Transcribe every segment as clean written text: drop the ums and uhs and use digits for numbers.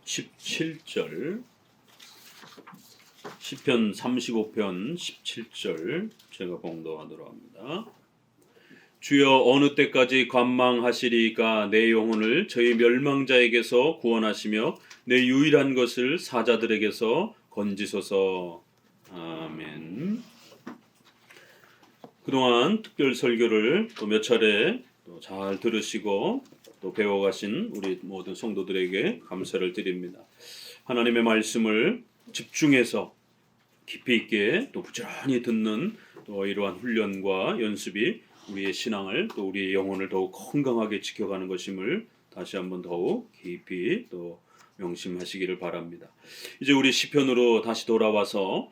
17절, 시편 35편 17절 제가 봉독하도록 합니다. 주여 어느 때까지 관망하시리까? 내 영혼을 저희 멸망자에게서 구원하시며 내 유일한 것을 사자들에게서 건지소서. 아멘. 그동안 특별 설교를 또 몇 차례 잘 들으시고 또 배워가신 우리 모든 성도들에게 감사를 드립니다. 하나님의 말씀을 집중해서 깊이 있게 또 부지런히 듣는 또 이러한 훈련과 연습이 우리의 신앙을 또 우리의 영혼을 더욱 건강하게 지켜가는 것임을 다시 한번 더욱 깊이 또 명심하시기를 바랍니다. 이제 우리 시편으로 다시 돌아와서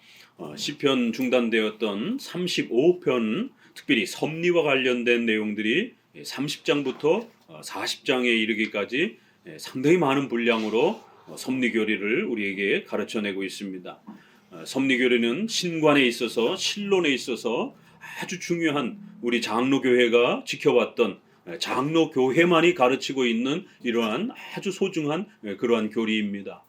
시편 중단되었던 35편, 특별히 섭리와 관련된 내용들이 30장부터 40장에 이르기까지 상당히 많은 분량으로 섭리교리를 우리에게 가르쳐내고 있습니다. 섭리교리는 신관에 있어서, 신론에 있어서 아주 중요한 우리 장로교회가 지켜왔던, 장로교회만이 가르치고 있는 이러한 아주 소중한 그러한 교리입니다.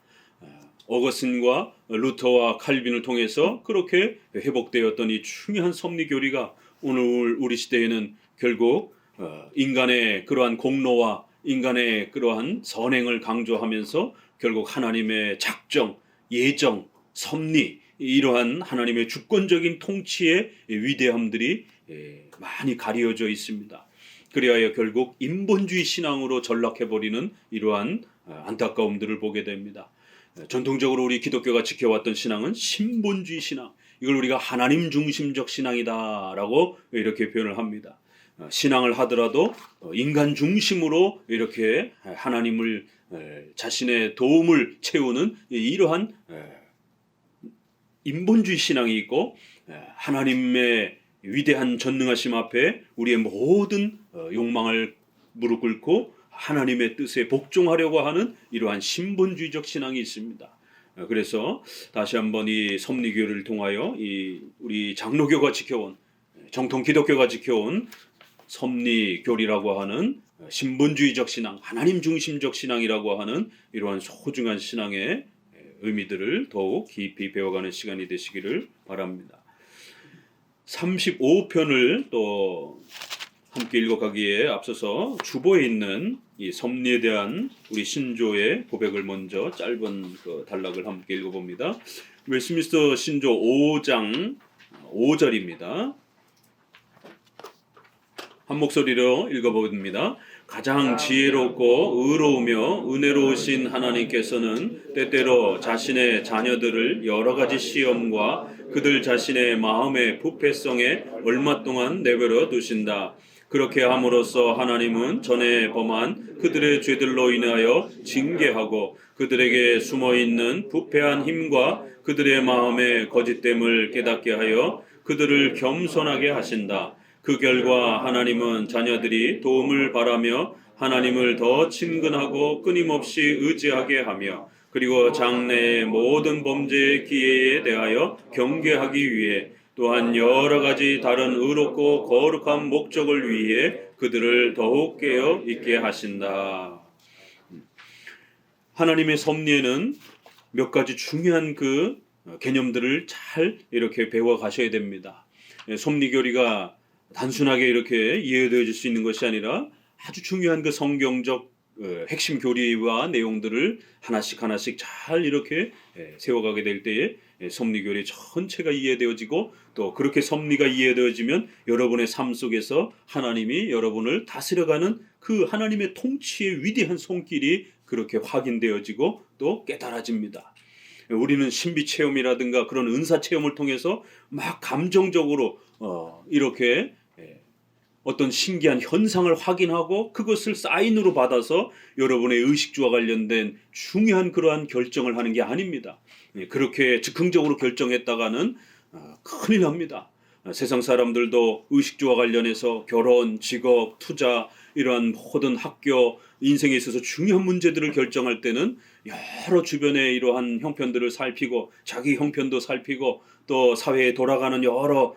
어거스틴과 루터와 칼빈을 통해서 그렇게 회복되었던 이 중요한 섭리교리가 오늘 우리 시대에는 결국 인간의 그러한 공로와 인간의 그러한 선행을 강조하면서 결국 하나님의 작정, 예정, 섭리, 이러한 하나님의 주권적인 통치의 위대함들이 많이 가려져 있습니다. 그리하여 결국 인본주의 신앙으로 전락해버리는 이러한 안타까움들을 보게 됩니다. 전통적으로 우리 기독교가 지켜왔던 신앙은 신본주의 신앙, 이걸 우리가 하나님 중심적 신앙이다라고 이렇게 표현을 합니다. 신앙을 하더라도 인간 중심으로 이렇게 하나님을 자신의 도움을 채우는 이러한 인본주의 신앙이 있고, 하나님의 위대한 전능하심 앞에 우리의 모든 욕망을 무릎 꿇고 하나님의 뜻에 복종하려고 하는 이러한 신본주의적 신앙이 있습니다. 그래서 다시 한번 이 섭리교를 통하여 우리 장로교가 지켜온, 정통 기독교가 지켜온 섭리교리라고 하는 신본주의적 신앙, 하나님 중심적 신앙이라고 하는 이러한 소중한 신앙의 의미들을 더욱 깊이 배워가는 시간이 되시기를 바랍니다. 35편을 또 함께 읽어가기에 앞서서 주보에 있는 이 섭리에 대한 우리 신조의 고백을 먼저 짧은 단락을 함께 읽어봅니다. 웨스트민스터 신조 5장 5절입니다. 한 목소리로 읽어봅니다. 가장 지혜롭고 의로우며 은혜로우신 하나님께서는 때때로 자신의 자녀들을 여러 가지 시험과 그들 자신의 마음의 부패성에 얼마 동안 내버려 두신다. 그렇게 함으로써 하나님은 전에 범한 그들의 죄들로 인하여 징계하고 그들에게 숨어있는 부패한 힘과 그들의 마음의 거짓됨을 깨닫게 하여 그들을 겸손하게 하신다. 그 결과 하나님은 자녀들이 도움을 바라며 하나님을 더 친근하고 끊임없이 의지하게 하며 그리고 장래의 모든 범죄의 기회에 대하여 경계하기 위해 또한 여러 가지 다른 의롭고 거룩한 목적을 위해 그들을 더욱 깨어 있게 하신다. 하나님의 섭리에는 몇 가지 중요한 그 개념들을 잘 이렇게 배워 가셔야 됩니다. 섭리교리가 단순하게 이렇게 이해되어질 수 있는 것이 아니라 아주 중요한 그 성경적 핵심 교리와 내용들을 하나씩 잘 이렇게 세워가게 될 때에 섭리교리 전체가 이해되어지고, 또 그렇게 섭리가 이해되어지면 여러분의 삶 속에서 하나님이 여러분을 다스려가는 그 하나님의 통치의 위대한 손길이 그렇게 확인되어지고 또 깨달아집니다. 우리는 신비 체험이라든가 그런 은사 체험을 통해서 막 감정적으로 이렇게 어떤 신기한 현상을 확인하고 그것을 사인으로 받아서 여러분의 의식주와 관련된 중요한 그러한 결정을 하는 게 아닙니다. 그렇게 즉흥적으로 결정했다가는 큰일 납니다. 세상 사람들도 의식주와 관련해서 결혼, 직업, 투자, 이러한 모든 학교, 인생에 있어서 중요한 문제들을 결정할 때는 여러 주변의 이러한 형편들을 살피고 자기 형편도 살피고 또 사회에 돌아가는 여러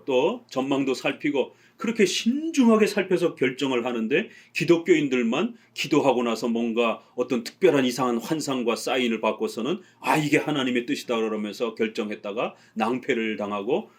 또 전망도 살피고 그렇게 신중하게 살펴서 결정을 하는데 기독교인들만 기도하고 나서 뭔가 어떤 특별한 이상한 환상과 사인을 받고서는 이게 하나님의 뜻이다 그러면서 결정했다가 낭패를 당하고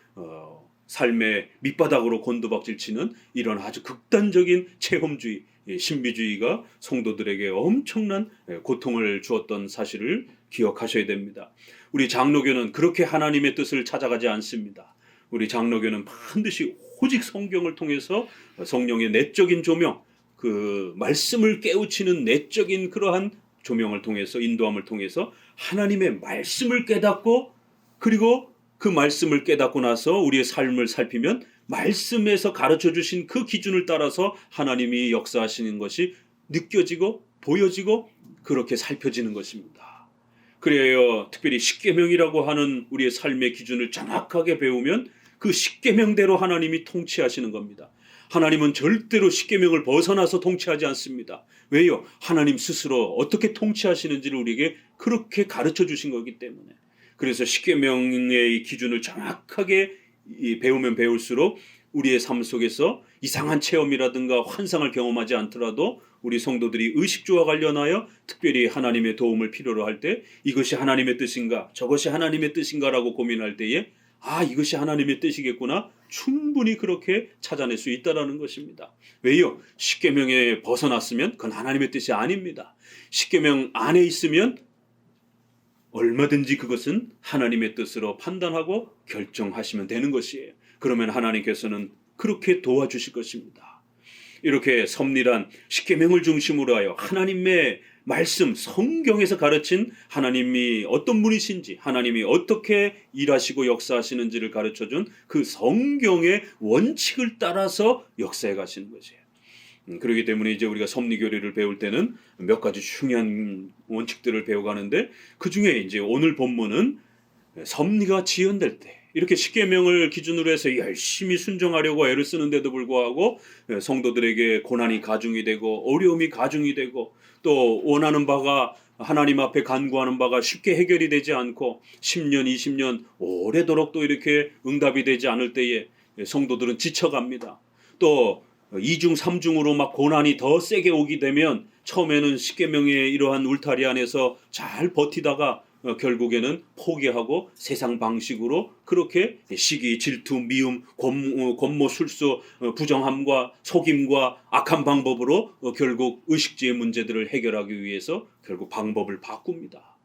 삶의 밑바닥으로 곤두박질치는 이런 아주 극단적인 체험주의, 신비주의가 성도들에게 엄청난 고통을 주었던 사실을 기억하셔야 됩니다. 우리 장로교는 그렇게 하나님의 뜻을 찾아가지 않습니다. 우리 장로교는 반드시 오직 성경을 통해서 성령의 내적인 조명, 그 말씀을 깨우치는 내적인 그러한 조명을 통해서, 인도함을 통해서 하나님의 말씀을 깨닫고, 그리고 그 말씀을 깨닫고 나서 우리의 삶을 살피면 말씀에서 가르쳐 주신 그 기준을 따라서 하나님이 역사하시는 것이 느껴지고 보여지고 그렇게 살펴지는 것입니다. 그래야 특별히 십계명이라고 하는 우리의 삶의 기준을 정확하게 배우면 그 십계명대로 하나님이 통치하시는 겁니다. 하나님은 절대로 십계명을 벗어나서 통치하지 않습니다. 왜요? 하나님 스스로 어떻게 통치하시는지를 우리에게 그렇게 가르쳐 주신 거기 때문에. 그래서 십계명의 기준을 정확하게 배우면 배울수록 우리의 삶 속에서 이상한 체험이라든가 환상을 경험하지 않더라도 우리 성도들이 의식주와 관련하여 특별히 하나님의 도움을 필요로 할 때 이것이 하나님의 뜻인가, 저것이 하나님의 뜻인가라고 고민할 때에 이것이 하나님의 뜻이겠구나, 충분히 그렇게 찾아낼 수 있다는 것입니다. 왜요? 십계명에 벗어났으면 그건 하나님의 뜻이 아닙니다. 십계명 안에 있으면 얼마든지 그것은 하나님의 뜻으로 판단하고 결정하시면 되는 것이에요. 그러면 하나님께서는 그렇게 도와주실 것입니다. 이렇게 섭리란 십계명을 중심으로 하여 하나님의 말씀, 성경에서 가르친 하나님이 어떤 분이신지, 하나님이 어떻게 일하시고 역사하시는지를 가르쳐준 그 성경의 원칙을 따라서 역사해 가시는 것이에요. 그렇기 때문에 이제 우리가 섭리교리를 배울 때는 몇 가지 중요한 원칙들을 배워가는데, 그 중에 이제 오늘 본문은 섭리가 지연될 때, 이렇게 십계명을 기준으로 해서 열심히 순종하려고 애를 쓰는데도 불구하고 성도들에게 고난이 가중이 되고 어려움이 가중이 되고 또 원하는 바가, 하나님 앞에 간구하는 바가 쉽게 해결이 되지 않고 10년, 20년 오래도록 또 이렇게 응답이 되지 않을 때에 성도들은 지쳐갑니다. 또 2중, 3중으로 막 고난이 더 세게 오게 되면 처음에는 십계명의 이러한 울타리 안에서 잘 버티다가 결국에는 포기하고 세상 방식으로 그렇게 시기, 질투, 미움, 권모, 술수, 부정함과 속임과 악한 방법으로 결국 의식주의 문제들을 해결하기 위해서 결국 방법을 바꿉니다.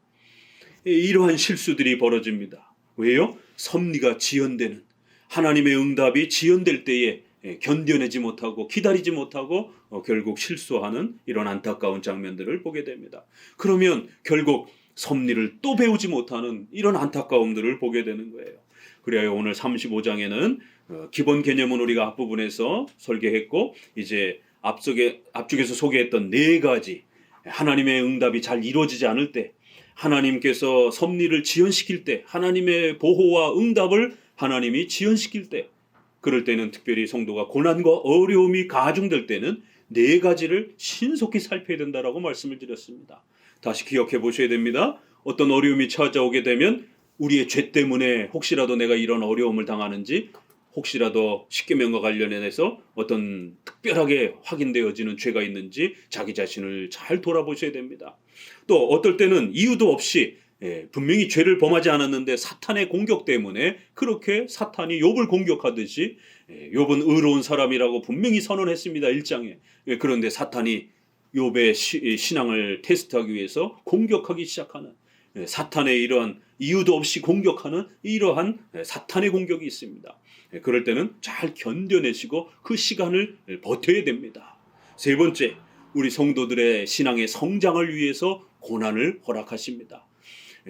이러한 실수들이 벌어집니다. 왜요? 섭리가 지연되는, 하나님의 응답이 지연될 때에 견뎌내지 못하고 기다리지 못하고 결국 실수하는 이런 안타까운 장면들을 보게 됩니다. 그러면 결국 섭리를 또 배우지 못하는 이런 안타까움들을 보게 되는 거예요. 그래야 오늘 35장에는 기본 개념은 우리가 앞부분에서 설계했고, 이제 앞쪽에서 소개했던 4가지 하나님의 응답이 잘 이루어지지 않을 때, 하나님께서 섭리를 지연시킬 때, 하나님의 보호와 응답을 하나님이 지연시킬 때, 그럴 때는 특별히 성도가 고난과 어려움이 가중될 때는 4가지를 신속히 살펴야 된다라고 말씀을 드렸습니다. 다시 기억해 보셔야 됩니다. 어떤 어려움이 찾아오게 되면 우리의 죄 때문에 혹시라도 내가 이런 어려움을 당하는지, 혹시라도 십계명과 관련해서 어떤 특별하게 확인되어지는 죄가 있는지 자기 자신을 잘 돌아보셔야 됩니다. 또 어떨 때는 이유도 없이 분명히 죄를 범하지 않았는데 사탄의 공격 때문에 그렇게 사탄이 욥을 공격하듯이, 욥은 의로운 사람이라고 분명히 선언했습니다, 1장에. 그런데 사탄이 욥의 신앙을 테스트하기 위해서 공격하기 시작하는, 사탄의 이러한 이유도 없이 공격하는 이러한 사탄의 공격이 있습니다. 그럴 때는 잘 견뎌내시고 그 시간을 버텨야 됩니다. 3번째, 우리 성도들의 신앙의 성장을 위해서 고난을 허락하십니다.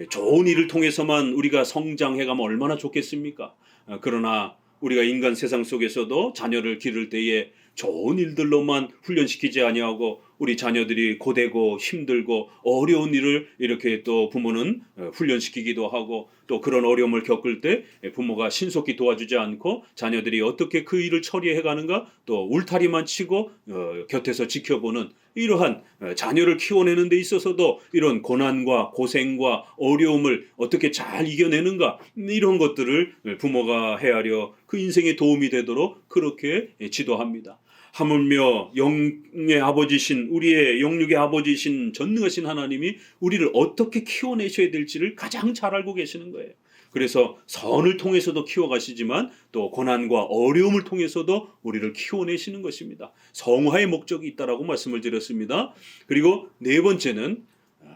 좋은 일을 통해서만 우리가 성장해가면 얼마나 좋겠습니까? 그러나 우리가 인간 세상 속에서도 자녀를 기를 때에 좋은 일들로만 훈련시키지 아니하고 우리 자녀들이 고되고 힘들고 어려운 일을 이렇게 또 부모는 훈련시키기도 하고, 또 그런 어려움을 겪을 때 부모가 신속히 도와주지 않고 자녀들이 어떻게 그 일을 처리해 가는가 또 울타리만 치고 곁에서 지켜보는, 이러한 자녀를 키워내는 데 있어서도 이런 고난과 고생과 어려움을 어떻게 잘 이겨내는가, 이런 것들을 부모가 헤아려 그 인생에 도움이 되도록 그렇게 지도합니다. 하물며 영의 아버지신, 우리의 영육의 아버지신 전능하신 하나님이 우리를 어떻게 키워내셔야 될지를 가장 잘 알고 계시는 거예요. 그래서 선을 통해서도 키워가시지만 또 고난과 어려움을 통해서도 우리를 키워내시는 것입니다. 성화의 목적이 있다라고 말씀을 드렸습니다. 그리고 네 번째는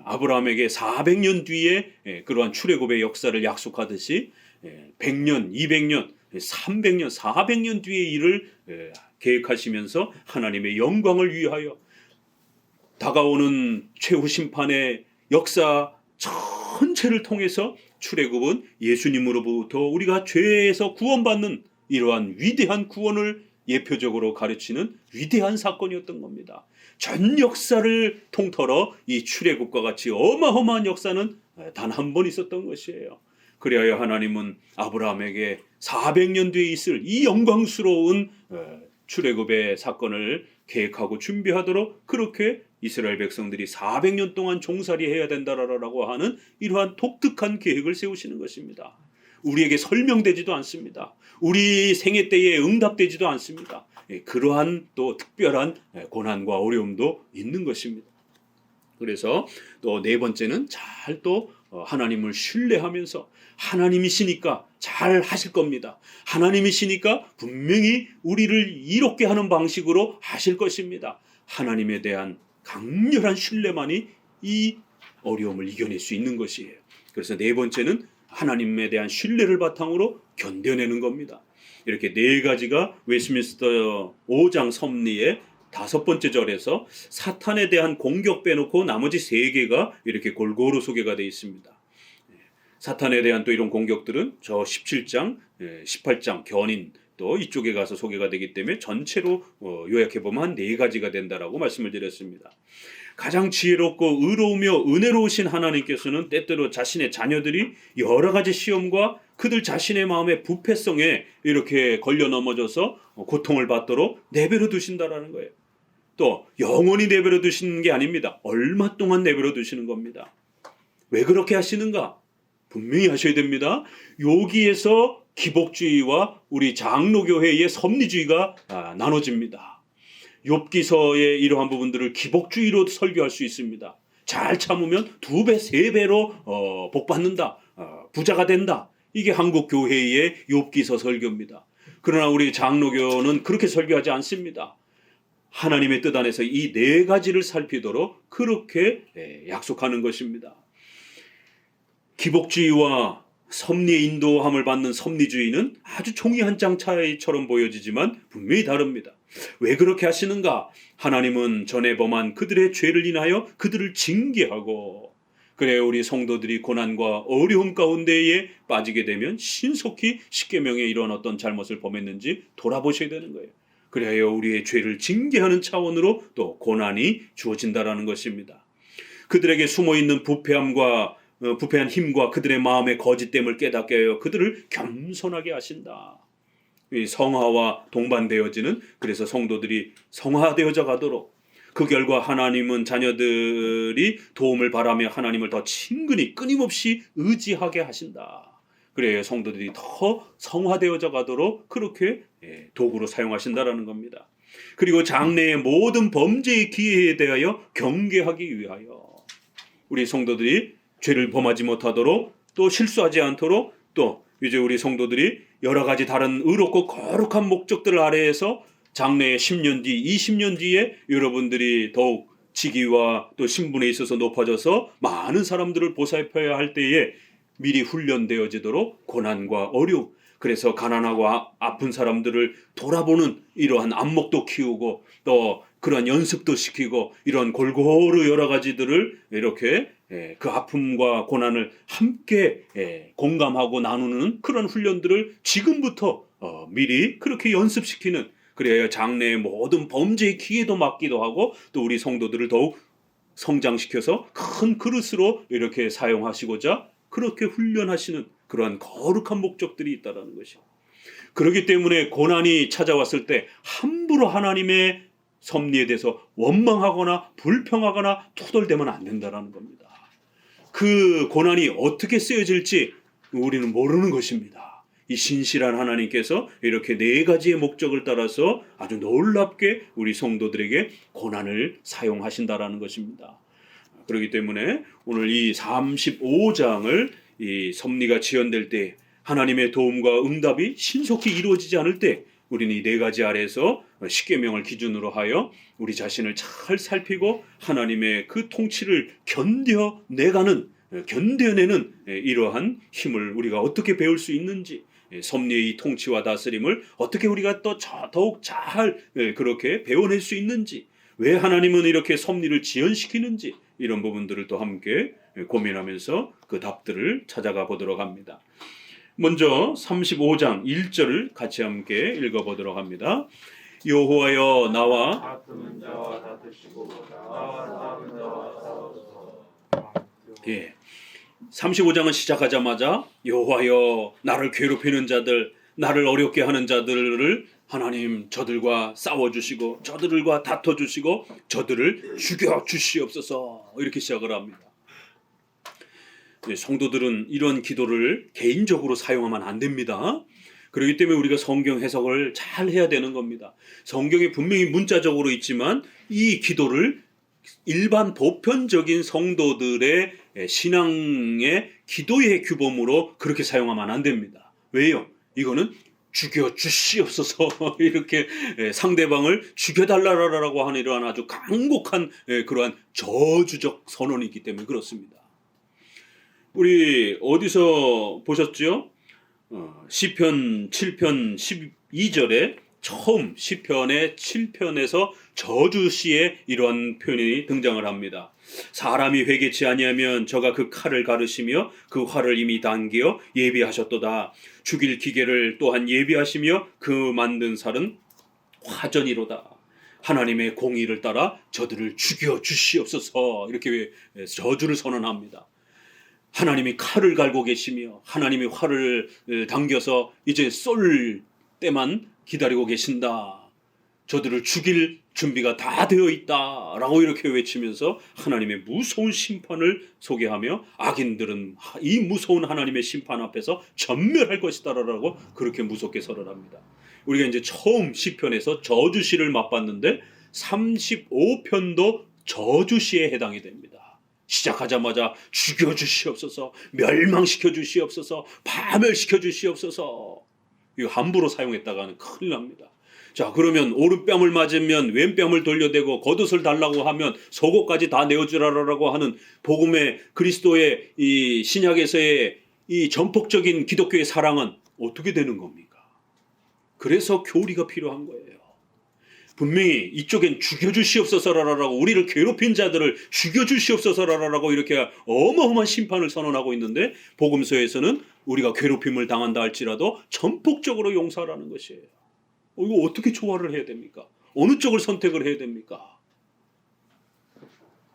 아브라함에게 400년 뒤에 그러한 출애굽의 역사를 약속하듯이 100년, 200년, 300년, 400년 뒤의 일을 계획하시면서 하나님의 영광을 위하여 다가오는 최후 심판의 역사 전체를 통해서 출애굽은 예수님으로부터 우리가 죄에서 구원받는 이러한 위대한 구원을 예표적으로 가르치는 위대한 사건이었던 겁니다. 전 역사를 통틀어 이 출애굽과 같이 어마어마한 역사는 단 한 번 있었던 것이에요. 그리하여 하나님은 아브라함에게 400년 뒤에 있을 이 영광스러운 출애굽의 사건을 계획하고 준비하도록 그렇게 이스라엘 백성들이 400년 동안 종살이해야 된다라고 하는 이러한 독특한 계획을 세우시는 것입니다. 우리에게 설명되지도 않습니다. 우리 생애 때에 응답되지도 않습니다. 그러한 또 특별한 고난과 어려움도 있는 것입니다. 그래서 또 네 번째는 잘 또 하나님을 신뢰하면서, 하나님이시니까 잘 하실 겁니다. 하나님이시니까 분명히 우리를 이롭게 하는 방식으로 하실 것입니다. 하나님에 대한 강렬한 신뢰만이 이 어려움을 이겨낼 수 있는 것이에요. 그래서 네 번째는 하나님에 대한 신뢰를 바탕으로 견뎌내는 겁니다. 이렇게 네 가지가 웨스트민스터 5장 섭리의 5번째 절에서 사탄에 대한 공격 빼놓고 나머지 3개가 이렇게 골고루 소개가 되어 있습니다. 사탄에 대한 또 이런 공격들은 저 17장, 18장 견인 또 이쪽에 가서 소개가 되기 때문에 전체로 요약해보면 한 4가지가 된다라고 말씀을 드렸습니다. 가장 지혜롭고 의로우며 은혜로우신 하나님께서는 때때로 자신의 자녀들이 여러 가지 시험과 그들 자신의 마음의 부패성에 이렇게 걸려 넘어져서 고통을 받도록 내버려 두신다라는 거예요. 또 영원히 내버려 두시는 게 아닙니다. 얼마 동안 내버려 두시는 겁니다. 왜 그렇게 하시는가? 분명히 하셔야 됩니다. 여기에서 기복주의와 우리 장로교회의 섭리주의가 나눠집니다. 욥기서의 이러한 부분들을 기복주의로 설교할 수 있습니다. 잘 참으면 2배, 3배로 복받는다. 부자가 된다. 이게 한국 교회의 욥기서 설교입니다. 그러나 우리 장로교는 그렇게 설교하지 않습니다. 하나님의 뜻 안에서 이 4가지를 살피도록 그렇게 약속하는 것입니다. 기복주의와 섭리의 인도함을 받는 섭리주의는 아주 종이 한 장 차이처럼 보여지지만 분명히 다릅니다. 왜 그렇게 하시는가? 하나님은 전에 범한 그들의 죄를 인하여 그들을 징계하고, 그래야 우리 성도들이 고난과 어려움 가운데에 빠지게 되면 신속히 십계명에 이런 어떤 잘못을 범했는지 돌아보셔야 되는 거예요. 그래야 우리의 죄를 징계하는 차원으로 또 고난이 주어진다라는 것입니다. 그들에게 숨어있는 부패한 힘과 그들의 마음의 거짓됨을 깨닫게 하여 그들을 겸손하게 하신다. 이 성화와 동반되어지는, 그래서 성도들이 성화되어져 가도록, 그 결과 하나님은 자녀들이 도움을 바라며 하나님을 더 친근히 끊임없이 의지하게 하신다. 그래야 성도들이 더 성화되어져 가도록 그렇게 도구로 사용하신다라는 겁니다. 그리고 장래의 모든 범죄의 기회에 대하여 경계하기 위하여 우리 성도들이 죄를 범하지 못하도록, 또 실수하지 않도록, 또 이제 우리 성도들이 여러 가지 다른 의롭고 거룩한 목적들 아래에서 장래의 10년 뒤, 20년 뒤에 여러분들이 더욱 직위와 또 신분에 있어서 높아져서 많은 사람들을 보살펴야 할 때에 미리 훈련되어지도록 고난과 어려움, 그래서 가난하고 아픈 사람들을 돌아보는 이러한 안목도 키우고 또 그러한 연습도 시키고 이런 골고루 여러 가지들을 이렇게 그 아픔과 고난을 함께 공감하고 나누는 그런 훈련들을 지금부터 미리 그렇게 연습시키는, 그래야 장래의 모든 범죄의 기회도 막기도 하고 또 우리 성도들을 더욱 성장시켜서 큰 그릇으로 이렇게 사용하시고자 그렇게 훈련하시는 그러한 거룩한 목적들이 있다는 것이죠. 그렇기 때문에 고난이 찾아왔을 때 함부로 하나님의 섭리에 대해서 원망하거나 불평하거나 투덜대면 안 된다는 겁니다. 그 고난이 어떻게 쓰여질지 우리는 모르는 것입니다. 이 신실한 하나님께서 이렇게 네 가지의 목적을 따라서 아주 놀랍게 우리 성도들에게 고난을 사용하신다라는 것입니다. 그렇기 때문에 오늘 이 35장을 이 섭리가 지연될 때 하나님의 도움과 응답이 신속히 이루어지지 않을 때 우리는 이 네 가지 아래에서 십계명을 기준으로 하여 우리 자신을 잘 살피고 하나님의 그 통치를 견뎌내는 이러한 힘을 우리가 어떻게 배울 수 있는지, 섭리의 이 통치와 다스림을 어떻게 우리가 또 더욱 잘 그렇게 배워낼 수 있는지, 왜 하나님은 이렇게 섭리를 지연시키는지 이런 부분들을 또 함께 고민하면서 그 답들을 찾아가 보도록 합니다. 먼저 35장 1절을 같이 함께 읽어보도록 합니다. 여호와여 나와 다투는 자와 다투시고 나와 싸우는 자와 싸우소서. 35장은 시작하자마자 여호와여 나를 괴롭히는 자들, 나를 어렵게 하는 자들을 하나님 저들과 싸워주시고 저들과 다퉈주시고 저들을 죽여주시옵소서 이렇게 시작을 합니다. 성도들은 이런 기도를 개인적으로 사용하면 안 됩니다. 그렇기 때문에 우리가 성경 해석을 잘 해야 되는 겁니다. 성경에 분명히 문자적으로 있지만 이 기도를 일반 보편적인 성도들의 신앙의 기도의 규범으로 그렇게 사용하면 안 됩니다. 왜요? 이거는 죽여주시옵소서 이렇게 상대방을 죽여달라라고 하는 이러한 아주 강곡한 그러한 저주적 선언이기 때문에 그렇습니다. 우리 어디서 보셨죠? 시편 7편 12절에 처음 시편의 7편에서 저주시의 이러한 표현이 등장을 합니다. 사람이 회개치 아니하면 저가 그 칼을 가르시며 그 활을 이미 당겨 예비하셨도다. 죽일 기계를 또한 예비하시며 그 만든 살은 화전이로다. 하나님의 공의를 따라 저들을 죽여 주시옵소서 이렇게 저주를 선언합니다. 하나님이 칼을 갈고 계시며 하나님이 활을 당겨서 이제 쏠 때만 기다리고 계신다. 저들을 죽일 준비가 다 되어 있다 라고 이렇게 외치면서 하나님의 무서운 심판을 소개하며 악인들은 이 무서운 하나님의 심판 앞에서 전멸할 것이다 라고 그렇게 무섭게 선언합니다. 우리가 이제 처음 시편에서 저주시를 맛봤는데 35편도 저주시에 해당이 됩니다. 시작하자마자 죽여주시옵소서, 멸망시켜주시옵소서, 파멸시켜주시옵소서. 이거 함부로 사용했다가는 큰일 납니다. 자, 그러면 오른뺨을 맞으면 왼뺨을 돌려대고 겉옷을 달라고 하면 속옷까지 다 내어주라라고 하는 복음의 그리스도의 이 신약에서의 이 전폭적인 기독교의 사랑은 어떻게 되는 겁니까? 그래서 교리가 필요한 거예요. 분명히 이쪽엔 죽여주시옵소서라라고 우리를 괴롭힌 자들을 죽여주시옵소서라라고 이렇게 어마어마한 심판을 선언하고 있는데 복음서에서는 우리가 괴롭힘을 당한다 할지라도 전폭적으로 용서하라는 것이에요. 이거 어떻게 조화를 해야 됩니까? 어느 쪽을 선택을 해야 됩니까?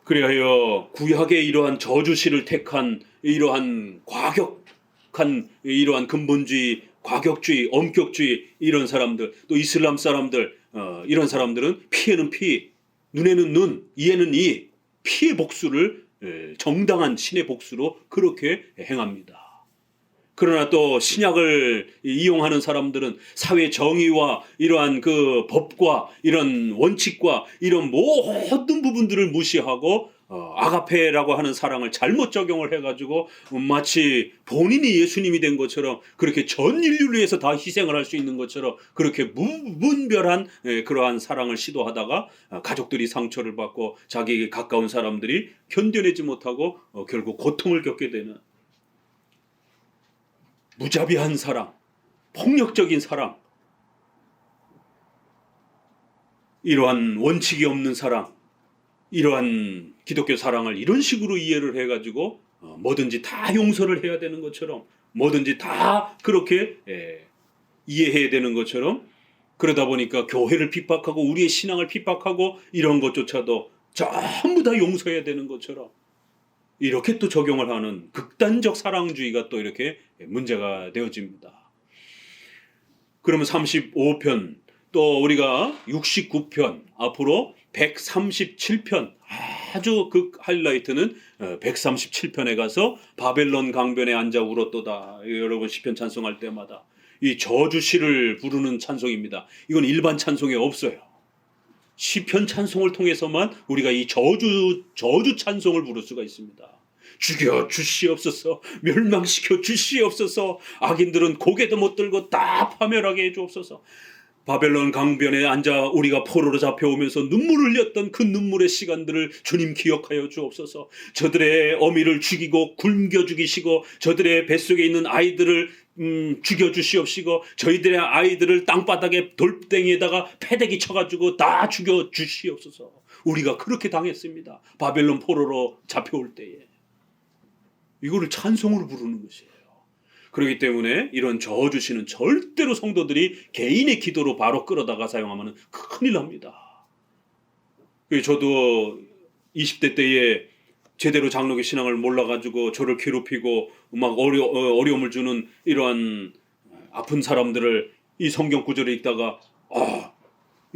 그리하여 구약의 이러한 저주시를 택한 이러한 과격한 이러한 근본주의, 과격주의, 엄격주의 이런 사람들, 또 이슬람 사람들 이런 사람들은 피에는 피, 눈에는 눈, 이에는 이 피의 복수를 정당한 신의 복수로 그렇게 행합니다. 그러나 또 신약을 이용하는 사람들은 사회 정의와 이러한 그 법과 이런 원칙과 이런 모든 부분들을 무시하고 아가페라고 하는 사랑을 잘못 적용을 해가지고 마치 본인이 예수님이 된 것처럼 그렇게 전 인류를 위해서 다 희생을 할 수 있는 것처럼 그렇게 무분별한 그러한 사랑을 시도하다가 가족들이 상처를 받고 자기에게 가까운 사람들이 견뎌내지 못하고 결국 고통을 겪게 되는 무자비한 사랑, 폭력적인 사랑, 이러한 원칙이 없는 사랑, 이러한 기독교 사랑을 이런 식으로 이해를 해가지고 뭐든지 다 용서를 해야 되는 것처럼 뭐든지 다 그렇게 이해해야 되는 것처럼 그러다 보니까 교회를 핍박하고 우리의 신앙을 핍박하고 이런 것조차도 전부 다 용서해야 되는 것처럼 이렇게 또 적용을 하는 극단적 사랑주의가 또 이렇게 문제가 되어집니다. 그러면 35편, 또 우리가 69편, 앞으로 137편, 아주 그 하이라이트는 137편에 가서 바벨론 강변에 앉아 울었도다. 여러분 시편 찬송할 때마다 이 저주시를 부르는 찬송입니다. 이건 일반 찬송에 없어요. 시편 찬송을 통해서만 우리가 이 저주 찬송을 부를 수가 있습니다. 죽여 주시옵소서, 멸망시켜 주시옵소서, 악인들은 고개도 못 들고 다 파멸하게 해주옵소서. 바벨론 강변에 앉아 우리가 포로로 잡혀오면서 눈물을 흘렸던 그 눈물의 시간들을 주님 기억하여 주옵소서. 저들의 어미를 죽이고 굶겨 죽이시고 저들의 뱃속에 있는 아이들을 죽여 주시옵시고 저희들의 아이들을 땅바닥에 돌덩이에다가 패대기 쳐가지고 다 죽여 주시옵소서. 우리가 그렇게 당했습니다. 바벨론 포로로 잡혀올 때에. 이거를 찬송으로 부르는 것이에요. 그렇기 때문에 이런 저주시는 절대로 성도들이 개인의 기도로 바로 끌어다가 사용하면 큰일 납니다. 저도 20대 때에 제대로 장로교 신앙을 몰라가지고 저를 괴롭히고 막 어려움을 주는 이러한 아픈 사람들을 이 성경 구절을 읽다가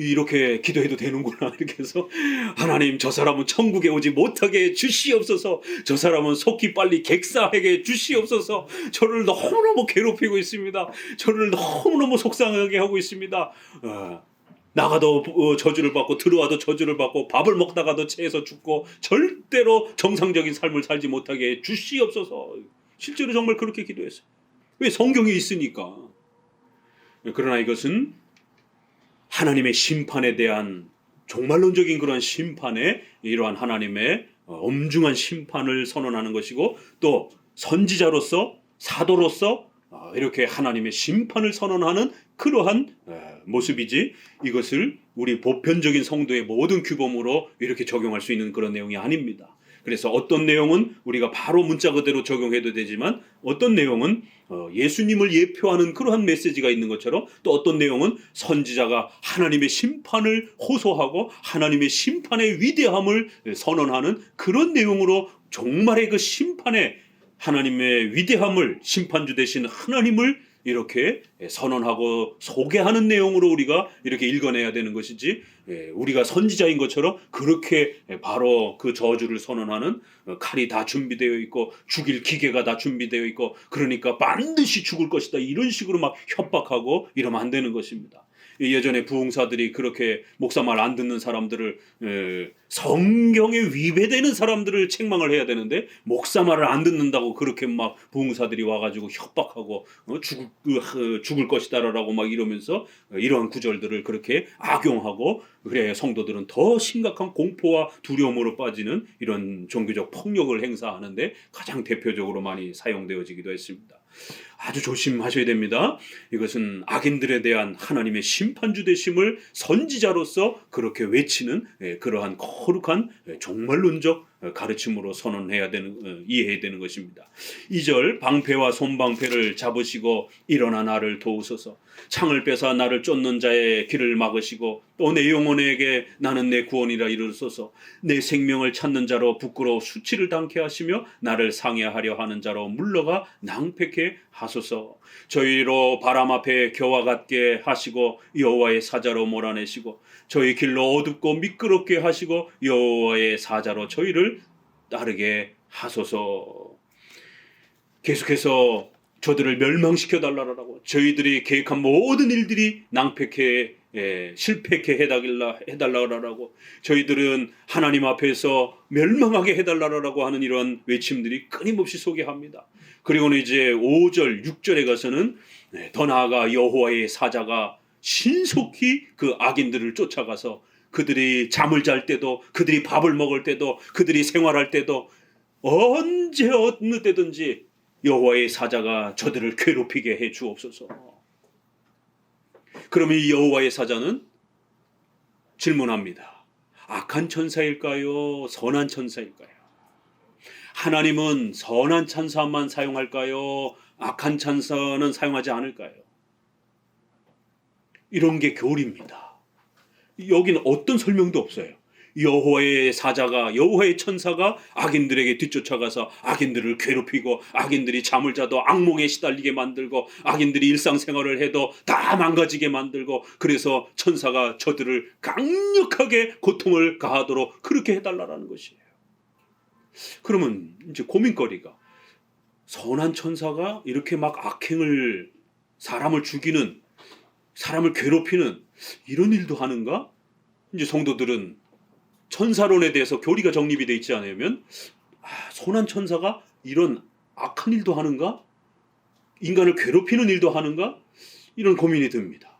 이렇게 기도해도 되는구나 이렇게 해서 하나님 저 사람은 천국에 오지 못하게 주시옵소서. 저 사람은 속히 빨리 객사하게 주시옵소서. 저를 너무너무 괴롭히고 있습니다. 저를 너무너무 속상하게 하고 있습니다. 나가도 저주를 받고 들어와도 저주를 받고 밥을 먹다가도 체해서 죽고 절대로 정상적인 삶을 살지 못하게 주시옵소서. 실제로 정말 그렇게 기도했어요. 왜? 성경에 있으니까. 그러나 이것은 하나님의 심판에 대한 종말론적인 그런 심판에 이러한 하나님의 엄중한 심판을 선언하는 것이고 또 선지자로서 사도로서 이렇게 하나님의 심판을 선언하는 그러한 모습이지 이것을 우리 보편적인 성도의 모든 규범으로 이렇게 적용할 수 있는 그런 내용이 아닙니다. 그래서 어떤 내용은 우리가 바로 문자 그대로 적용해도 되지만 어떤 내용은 예수님을 예표하는 그러한 메시지가 있는 것처럼 또 어떤 내용은 선지자가 하나님의 심판을 호소하고 하나님의 심판의 위대함을 선언하는 그런 내용으로 종말의 그 심판의 하나님의 위대함을 심판주 되신 하나님을 이렇게 선언하고 소개하는 내용으로 우리가 이렇게 읽어내야 되는 것이지 우리가 선지자인 것처럼 그렇게 바로 그 저주를 선언하는 칼이 다 준비되어 있고 죽일 기계가 다 준비되어 있고 그러니까 반드시 죽을 것이다 이런 식으로 막 협박하고 이러면 안 되는 것입니다. 예전에 부흥사들이 그렇게 목사 말 안 듣는 사람들을 성경에 위배되는 사람들을 책망을 해야 되는데 목사 말을 안 듣는다고 그렇게 막 부흥사들이 와가지고 협박하고 죽을 것이다라고 막 이러면서 이러한 구절들을 그렇게 악용하고 그래야 성도들은 더 심각한 공포와 두려움으로 빠지는 이런 종교적 폭력을 행사하는데 가장 대표적으로 많이 사용되어지기도 했습니다. 아주 조심하셔야 됩니다. 이것은 악인들에 대한 하나님의 심판주 되심을 선지자로서 그렇게 외치는 그러한 거룩한 종말론적 가르침으로 선언해야 되는 이해해야 되는 것입니다. 2절 방패와 손방패를 잡으시고 일어나 나를 도우소서. 창을 빼사 나를 쫓는 자의 길을 막으시고 또 내 영혼에게 나는 내 구원이라 이르소서. 내 생명을 찾는 자로 부끄러워 수치를 당케 하시며 나를 상해하려 하는 자로 물러가 낭패케 하소서. 저희로 바람 앞에 겨와 같게 하시고 여호와의 사자로 몰아내시고 저희 길로 어둡고 미끄럽게 하시고 여호와의 사자로 저희를 따르게 하소서. 계속해서 저들을 멸망시켜 달라라고 저희들이 계획한 모든 일들이 낭패케 실패케 해달라라고 저희들은 하나님 앞에서 멸망하게 해달라라고 하는 이런 외침들이 끊임없이 소개합니다. 그리고는 이제 5절 6절에 가서는 더 나아가 여호와의 사자가 신속히 그 악인들을 쫓아가서 그들이 잠을 잘 때도 그들이 밥을 먹을 때도 그들이 생활할 때도 언제 어느 때든지 여호와의 사자가 저들을 괴롭히게 해 주옵소서. 그러면 이 여호와의 사자는 질문합니다. 악한 천사일까요? 선한 천사일까요? 하나님은 선한 천사만 사용할까요? 악한 천사는 사용하지 않을까요? 이런 게 교리입니다. 여기는 어떤 설명도 없어요. 여호와의 사자가, 여호와의 천사가 악인들에게 뒤쫓아가서 악인들을 괴롭히고 악인들이 잠을 자도 악몽에 시달리게 만들고 악인들이 일상생활을 해도 다 망가지게 만들고 그래서 천사가 저들을 강력하게 고통을 가하도록 그렇게 해달라는 것이에요. 그러면 이제 고민거리가, 선한 천사가 이렇게 막 악행을, 사람을 죽이는, 사람을 괴롭히는 이런 일도 하는가? 이제 성도들은 천사론에 대해서 교리가 정립이 되어 있지 않으면 선한 천사가 이런 악한 일도 하는가? 인간을 괴롭히는 일도 하는가? 이런 고민이 듭니다.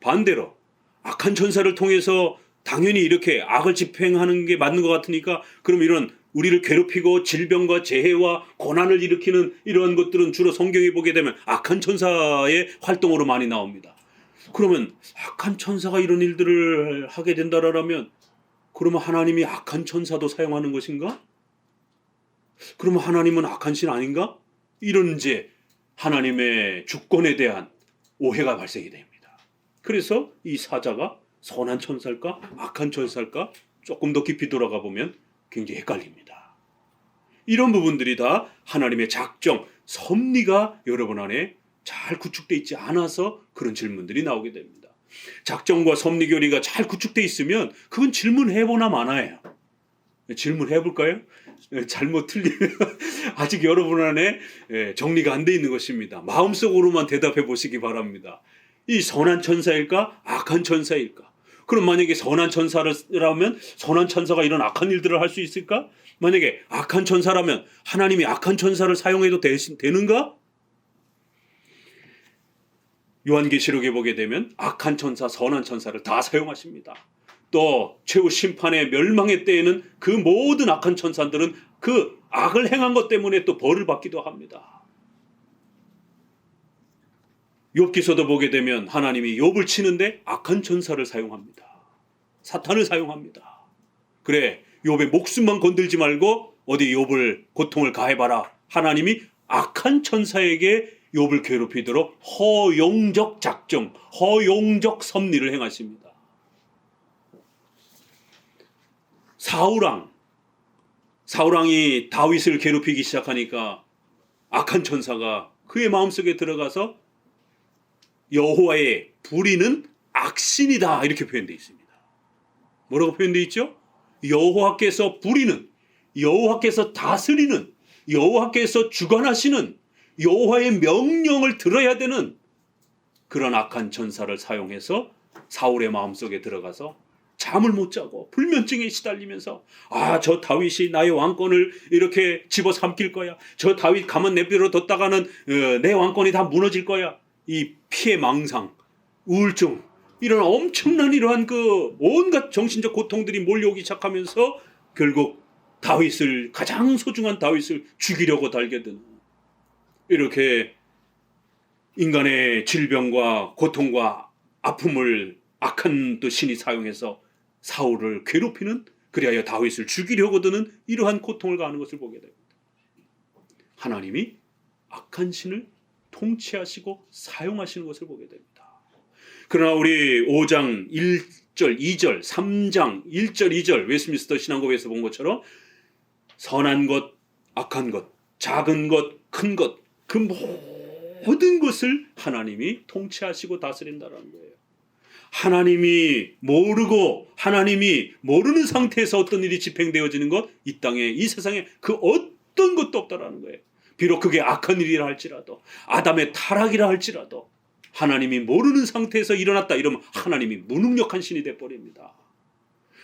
반대로 악한 천사를 통해서 당연히 이렇게 악을 집행하는 게 맞는 것 같으니까 그럼 이런 우리를 괴롭히고 질병과 재해와 고난을 일으키는 이러한 것들은 주로 성경에 보게 되면 악한 천사의 활동으로 많이 나옵니다. 그러면 악한 천사가 이런 일들을 하게 된다라면 그러면 하나님이 악한 천사도 사용하는 것인가? 그러면 하나님은 악한 신 아닌가? 이런 이제 하나님의 주권에 대한 오해가 발생이 됩니다. 그래서 이 사자가 선한 천사일까? 악한 천사일까? 조금 더 깊이 돌아가 보면 굉장히 헷갈립니다. 이런 부분들이 다 하나님의 작정, 섭리가 여러분 안에 잘 구축되어 있지 않아서 그런 질문들이 나오게 됩니다. 작정과 섭리 교리가 잘 구축되어 있으면 그건 질문해보나 마나예요. 질문해볼까요? 잘못 틀리면 아직 여러분 안에 정리가 안 돼 있는 것입니다. 마음속으로만 대답해 보시기 바랍니다. 이 선한 천사일까? 악한 천사일까? 그럼 만약에 선한 천사라면 선한 천사가 이런 악한 일들을 할 수 있을까? 만약에 악한 천사라면 하나님이 악한 천사를 사용해도 되는가? 요한계시록에 보게 되면 악한 천사, 선한 천사를 다 사용하십니다. 또 최후 심판의 멸망의 때에는 그 모든 악한 천사들은 그 악을 행한 것 때문에 또 벌을 받기도 합니다. 욥기서도 보게 되면 하나님이 욥을 치는데 악한 천사를 사용합니다. 사탄을 사용합니다. 그래, 욥의 목숨만 건들지 말고 어디 욥을 고통을 가해봐라. 하나님이 악한 천사에게 욥을 괴롭히도록 허용적 작정, 허용적 섭리를 행하십니다. 사울왕이 다윗을 괴롭히기 시작하니까 악한 천사가 그의 마음속에 들어가서 여호와의 불의는 악신이다 이렇게 표현되어 있습니다. 뭐라고 표현되어 있죠? 여호와께서 불의는, 여호와께서 다스리는, 여호와께서 주관하시는, 여호와의 명령을 들어야 되는 그런 악한 천사를 사용해서 사울의 마음속에 들어가서 잠을 못 자고 불면증에 시달리면서 저 다윗이 나의 왕권을 이렇게 집어삼킬 거야. 저 다윗 가만 내버려 뒀다가는 내 왕권이 다 무너질 거야. 이 피해 망상, 우울증 이런 엄청난 이러한 그 온갖 정신적 고통들이 몰려오기 시작하면서 결국 다윗을, 가장 소중한 다윗을 죽이려고 달겨드는 이렇게 인간의 질병과 고통과 아픔을 악한 또 신이 사용해서 사울을 괴롭히는, 그리하여 다윗을 죽이려고 드는 이러한 고통을 가하는 것을 보게 됩니다. 하나님이 악한 신을 통치하시고 사용하시는 것을 보게 됩니다. 그러나 우리 5장 1절, 2절, 3장 1절, 2절 웨스트민스터 신앙고에서 본 것처럼 선한 것, 악한 것, 작은 것, 큰 것, 그 모든 것을 하나님이 통치하시고 다스린다는 거예요. 하나님이 모르고 하나님이 모르는 상태에서 어떤 일이 집행되어지는 것, 이 땅에, 이 세상에 그 어떤 것도 없다라는 거예요. 비록 그게 악한 일이라 할지라도, 아담의 타락이라 할지라도 하나님이 모르는 상태에서 일어났다 이러면 하나님이 무능력한 신이 돼버립니다.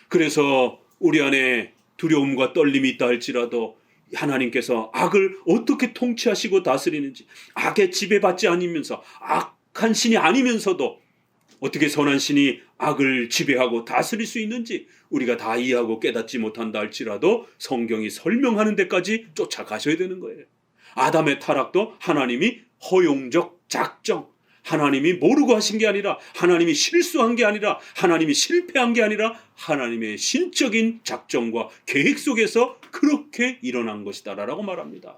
그래서 우리 안에 두려움과 떨림이 있다 할지라도 하나님께서 악을 어떻게 통치하시고 다스리는지, 악에 지배받지 않으면서, 악한 신이 아니면서도 어떻게 선한 신이 악을 지배하고 다스릴 수 있는지 우리가 다 이해하고 깨닫지 못한다 할지라도 성경이 설명하는 데까지 쫓아가셔야 되는 거예요. 아담의 타락도 하나님이 허용적 작정, 하나님이 모르고 하신 게 아니라, 하나님이 실수한 게 아니라, 하나님이 실패한 게 아니라 하나님의 신적인 작정과 계획 속에서 그렇게 일어난 것이다 라고 말합니다.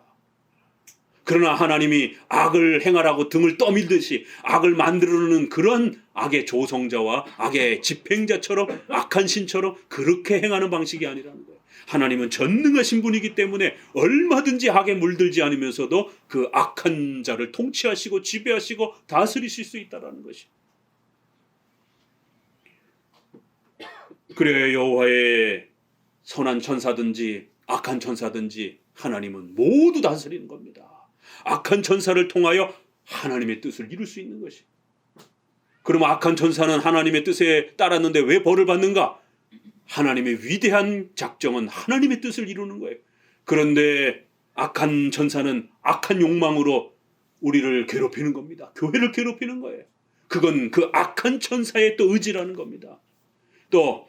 그러나 하나님이 악을 행하라고 등을 떠밀듯이 악을 만들어내는 그런 악의 조성자와 악의 집행자처럼 악한 신처럼 그렇게 행하는 방식이 아니라는 거예요. 하나님은 전능하신 분이기 때문에 얼마든지 악에 물들지 않으면서도 그 악한 자를 통치하시고 지배하시고 다스리실 수 있다는 것이. 그래야 여호와의 선한 천사든지 악한 천사든지 하나님은 모두 다스리는 겁니다. 악한 천사를 통하여 하나님의 뜻을 이룰 수 있는 것이. 그럼 악한 천사는 하나님의 뜻에 따랐는데 왜 벌을 받는가? 하나님의 위대한 작정은 하나님의 뜻을 이루는 거예요. 그런데 악한 천사는 악한 욕망으로 우리를 괴롭히는 겁니다. 교회를 괴롭히는 거예요. 그건 그 악한 천사의 또 의지라는 겁니다. 또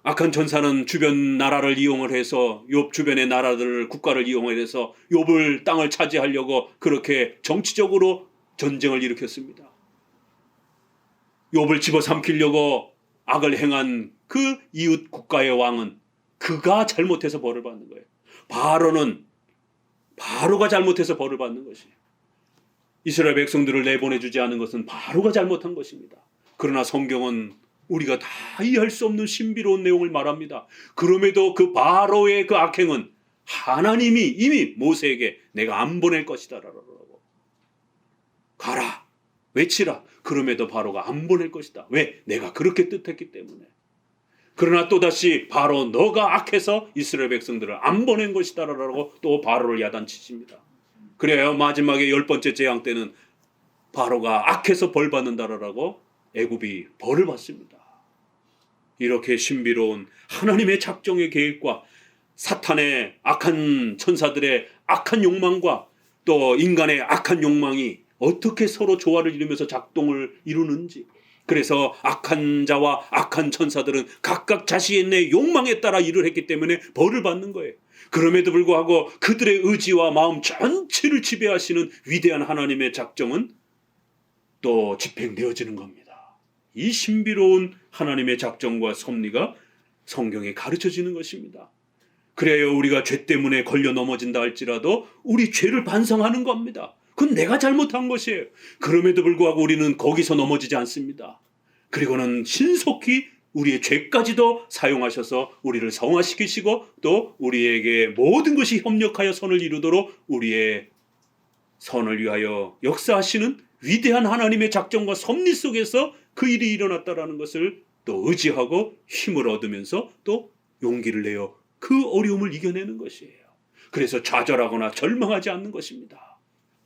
악한 천사는 주변 나라를 이용을 해서 욥 주변의 나라들 국가를 이용을 해서 욥을 땅을 차지하려고 그렇게 정치적으로 전쟁을 일으켰습니다. 욥을 집어삼키려고 악을 행한 그 이웃 국가의 왕은 그가 잘못해서 벌을 받는 거예요. 바로가 잘못해서 벌을 받는 것이에요. 이스라엘 백성들을 내보내주지 않은 것은 바로가 잘못한 것입니다. 그러나 성경은 우리가 다 이해할 수 없는 신비로운 내용을 말합니다. 그럼에도 그 바로의 그 악행은 하나님이 이미 모세에게 내가 안 보낼 것이다 라고 가라 외치라. 그럼에도 바로가 안 보낼 것이다. 왜? 내가 그렇게 뜻했기 때문에. 그러나 또다시 바로 너가 악해서 이스라엘 백성들을 안 보낸 것이다 라고 또 바로를 야단치십니다. 그래야 마지막에 10번째 재앙 때는 바로가 악해서 벌 받는다라고 애굽이 벌을 받습니다. 이렇게 신비로운 하나님의 작정의 계획과 사탄의 악한 천사들의 악한 욕망과 또 인간의 악한 욕망이 어떻게 서로 조화를 이루면서 작동을 이루는지, 그래서 악한 자와 악한 천사들은 각각 자신의 욕망에 따라 일을 했기 때문에 벌을 받는 거예요. 그럼에도 불구하고 그들의 의지와 마음 전체를 지배하시는 위대한 하나님의 작정은 또 집행되어지는 겁니다. 이 신비로운 하나님의 작정과 섭리가 성경에 가르쳐지는 것입니다. 그래야 우리가 죄 때문에 걸려 넘어진다 할지라도 우리 죄를 반성하는 겁니다. 그건 내가 잘못한 것이에요. 그럼에도 불구하고 우리는 거기서 넘어지지 않습니다. 그리고는 신속히 우리의 죄까지도 사용하셔서 우리를 성화시키시고 또 우리에게 모든 것이 협력하여 선을 이루도록 우리의 선을 위하여 역사하시는 위대한 하나님의 작정과 섭리 속에서 그 일이 일어났다라는 것을 또 의지하고 힘을 얻으면서 또 용기를 내어 그 어려움을 이겨내는 것이에요. 그래서 좌절하거나 절망하지 않는 것입니다.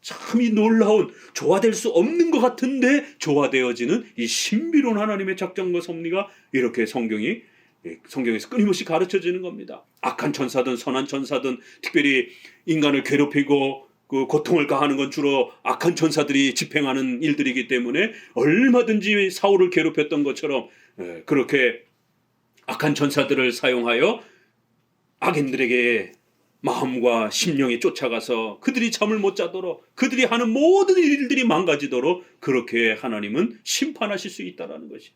참 이 놀라운, 조화될 수 없는 것 같은데 조화되어지는 이 신비로운 하나님의 작정과 섭리가 이렇게 성경에서 끊임없이 가르쳐지는 겁니다. 악한 천사든 선한 천사든 특별히 인간을 괴롭히고 그 고통을 가하는 건 주로 악한 천사들이 집행하는 일들이기 때문에 얼마든지 사울을 괴롭혔던 것처럼 그렇게 악한 천사들을 사용하여 악인들에게 마음과 심령이 쫓아가서 그들이 잠을 못 자도록, 그들이 하는 모든 일들이 망가지도록 그렇게 하나님은 심판하실 수 있다라는 것이.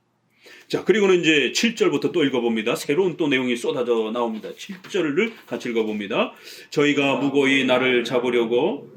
자, 그리고는 이제 7절부터 또 읽어봅니다. 새로운 또 내용이 쏟아져 나옵니다. 7절을 같이 읽어봅니다. 저희가 무고히 나를 잡으려고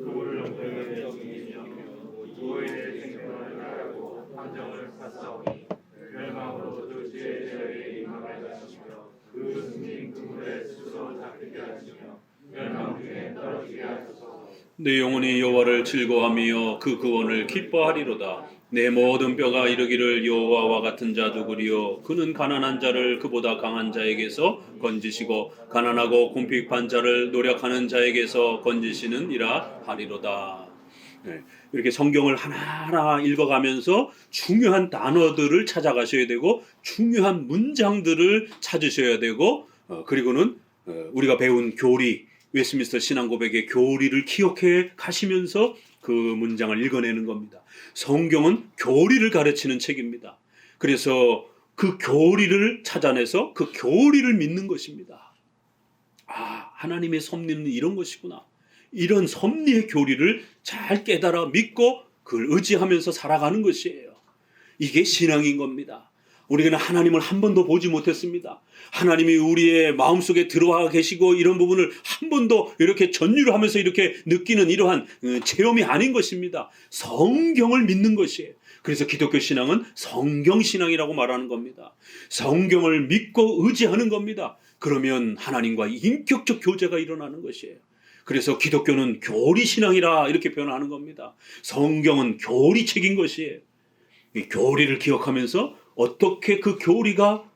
내 영혼이 여호와를 즐거워하며 그 구원을 기뻐하리로다. 내 모든 뼈가 이르기를 여호와와 같은 자 누구리요? 그는 가난한 자를 그보다 강한 자에게서 건지시고 가난하고 궁핍한 자를 노력하는 자에게서 건지시는 이라 하리로다. 네, 이렇게 성경을 하나하나 읽어가면서 중요한 단어들을 찾아가셔야 되고 중요한 문장들을 찾으셔야 되고 그리고는 우리가 배운 교리, 웨스트민스터 신앙고백의 교리를 기억해 가시면서 그 문장을 읽어내는 겁니다. 성경은 교리를 가르치는 책입니다. 그래서 그 교리를 찾아내서 그 교리를 믿는 것입니다. 아, 하나님의 섭리는 이런 것이구나. 이런 섭리의 교리를 잘 깨달아 믿고 그걸 의지하면서 살아가는 것이에요. 이게 신앙인 겁니다. 우리는 하나님을 한 번도 보지 못했습니다. 하나님이 우리의 마음속에 들어와 계시고 이런 부분을 한 번도 이렇게 전율을 하면서 이렇게 느끼는 이러한 체험이 아닌 것입니다. 성경을 믿는 것이에요. 그래서 기독교 신앙은 성경신앙이라고 말하는 겁니다. 성경을 믿고 의지하는 겁니다. 그러면 하나님과 인격적 교제가 일어나는 것이에요. 그래서 기독교는 교리신앙이라 이렇게 표현하는 겁니다. 성경은 교리책인 것이에요. 이 교리를 기억하면서 어떻게 그 교리가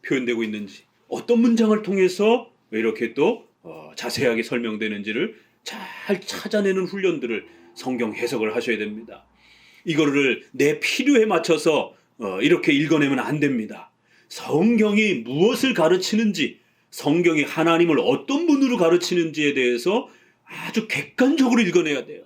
표현되고 있는지, 어떤 문장을 통해서 이렇게 또 자세하게 설명되는지를 잘 찾아내는 훈련들을 성경 해석을 하셔야 됩니다. 이거를 내 필요에 맞춰서 이렇게 읽어내면 안 됩니다. 성경이 무엇을 가르치는지, 성경이 하나님을 어떤 분으로 가르치는지에 대해서 아주 객관적으로 읽어내야 돼요.